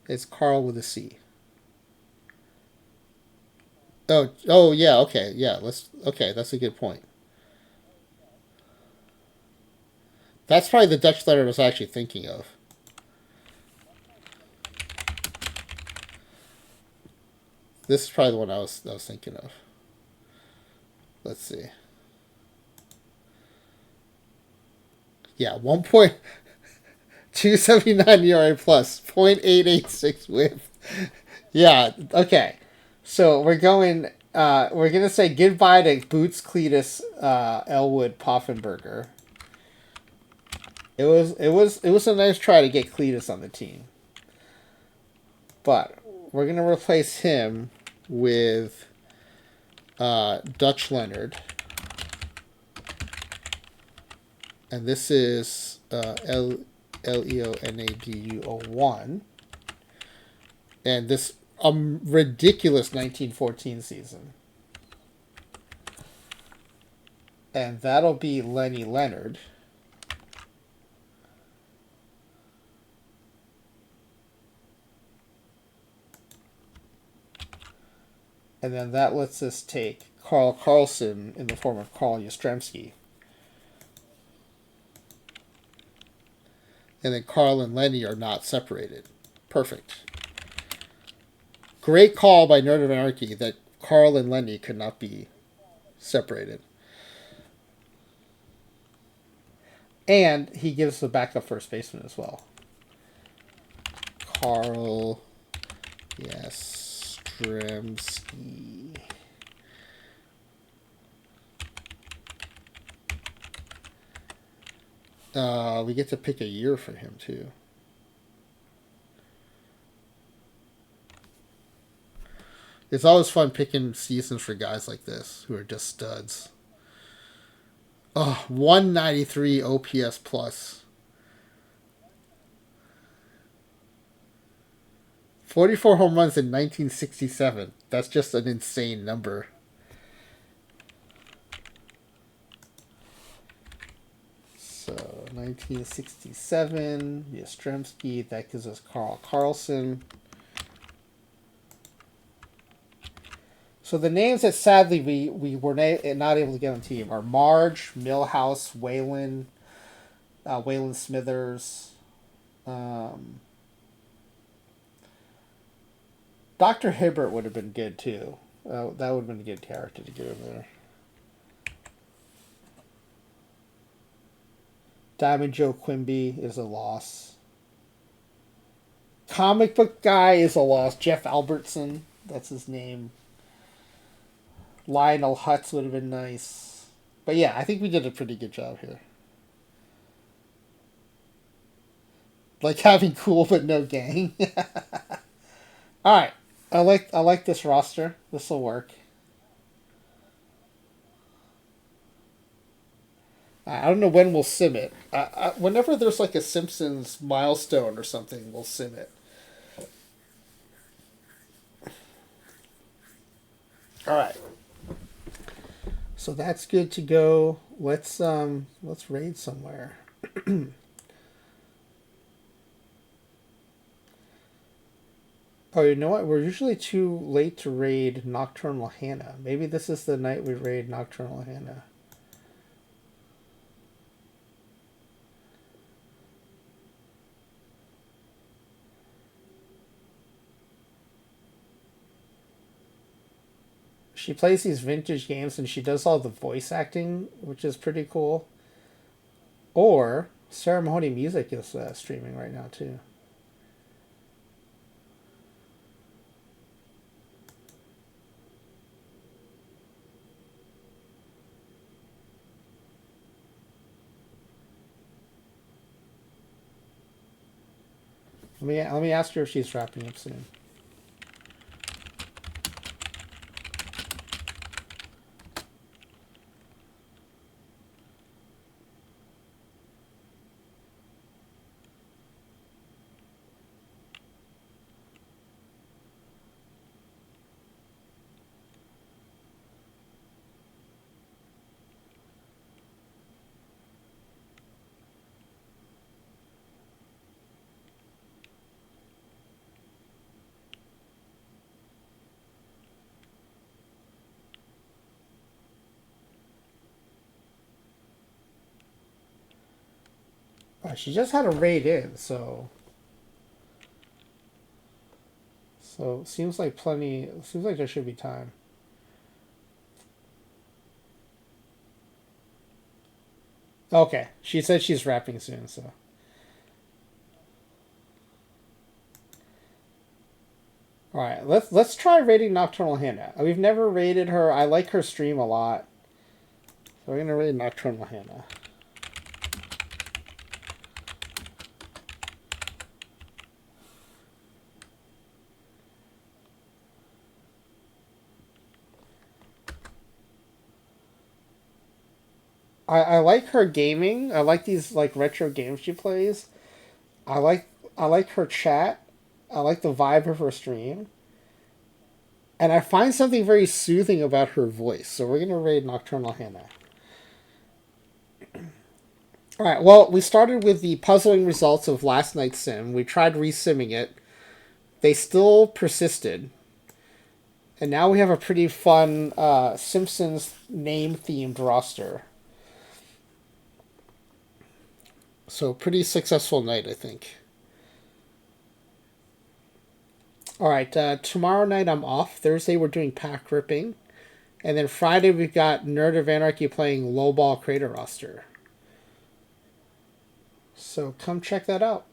It's Carl with a C. Oh yeah, okay, yeah, okay, that's a good point. That's probably the Dutch letter I was actually thinking of. This is probably the one I was thinking of. Let's see. Yeah, 1.279 ERA plus, 0.886 whip. Yeah, okay. So we're gonna say goodbye to Boots, Cletus, Elwood, Poffenberger. It was a nice try to get Cletus on the team. But we're gonna replace him with Dutch Leonard. And this is Leonadu01. And this ridiculous 1914 season. And that'll be Lenny Leonard. And then that lets us take Carl Carlson in the form of Carl Yastrzemski. And then Carl and Lenny are not separated. Perfect. Great call by Nerd of Anarchy that Carl and Lenny could not be separated. And he gives the backup first baseman as well. Carl Yastrzemski. We get to pick a year for him too. It's always fun picking seasons for guys like this who are just studs. Oh, 193 OPS plus. 44 home runs in 1967. That's just an insane number. So, 1967, Yastrzemski. That gives us Carl Carlson. So the names that sadly we were not able to get on the team are Marge, Millhouse, Waylon, Waylon Smithers, Dr. Hibbert would have been good too. That would have been a good character to get in there. Diamond Joe Quimby is a loss. Comic book guy is a loss. Jeff Albertson, that's his name. Lionel Hutz would have been nice. But yeah, I think we did a pretty good job here. Like having cool but no gang. Alright. I like this roster. This will work. I don't know when we'll sim it. Whenever there's like a Simpsons milestone or something, we'll sim it. All right. So that's good to go. Let's raid somewhere. Oh, you know what? We're usually too late to raid Nocturnal Hannah. Maybe this is the night we raid Nocturnal Hannah. She plays these vintage games and she does all the voice acting, which is pretty cool. Or Sarah Mahoney Music is streaming right now too. Let me ask her if she's wrapping up soon. She just had a raid in, so seems like plenty. Seems like there should be time. Okay, she said she's wrapping soon, so. All right, let's try raiding Nocturnal Hannah. We've never raided her. I like her stream a lot, so we're gonna raid Nocturnal Hannah. I like her gaming. I like these like retro games she plays. I like I like her chat. I like the vibe of her stream. And I find something very soothing about her voice. So we're gonna raid Nocturnal Hannah. Alright, well, we started with the puzzling results of last night's sim. We tried resimming it. They still persisted. And now we have a pretty fun Simpsons name themed roster. So pretty successful night, I think. All right, tomorrow night I'm off. Thursday we're doing pack ripping, and then Friday we've got Nerd of Anarchy playing Lowball Crater Roster. So come check that out.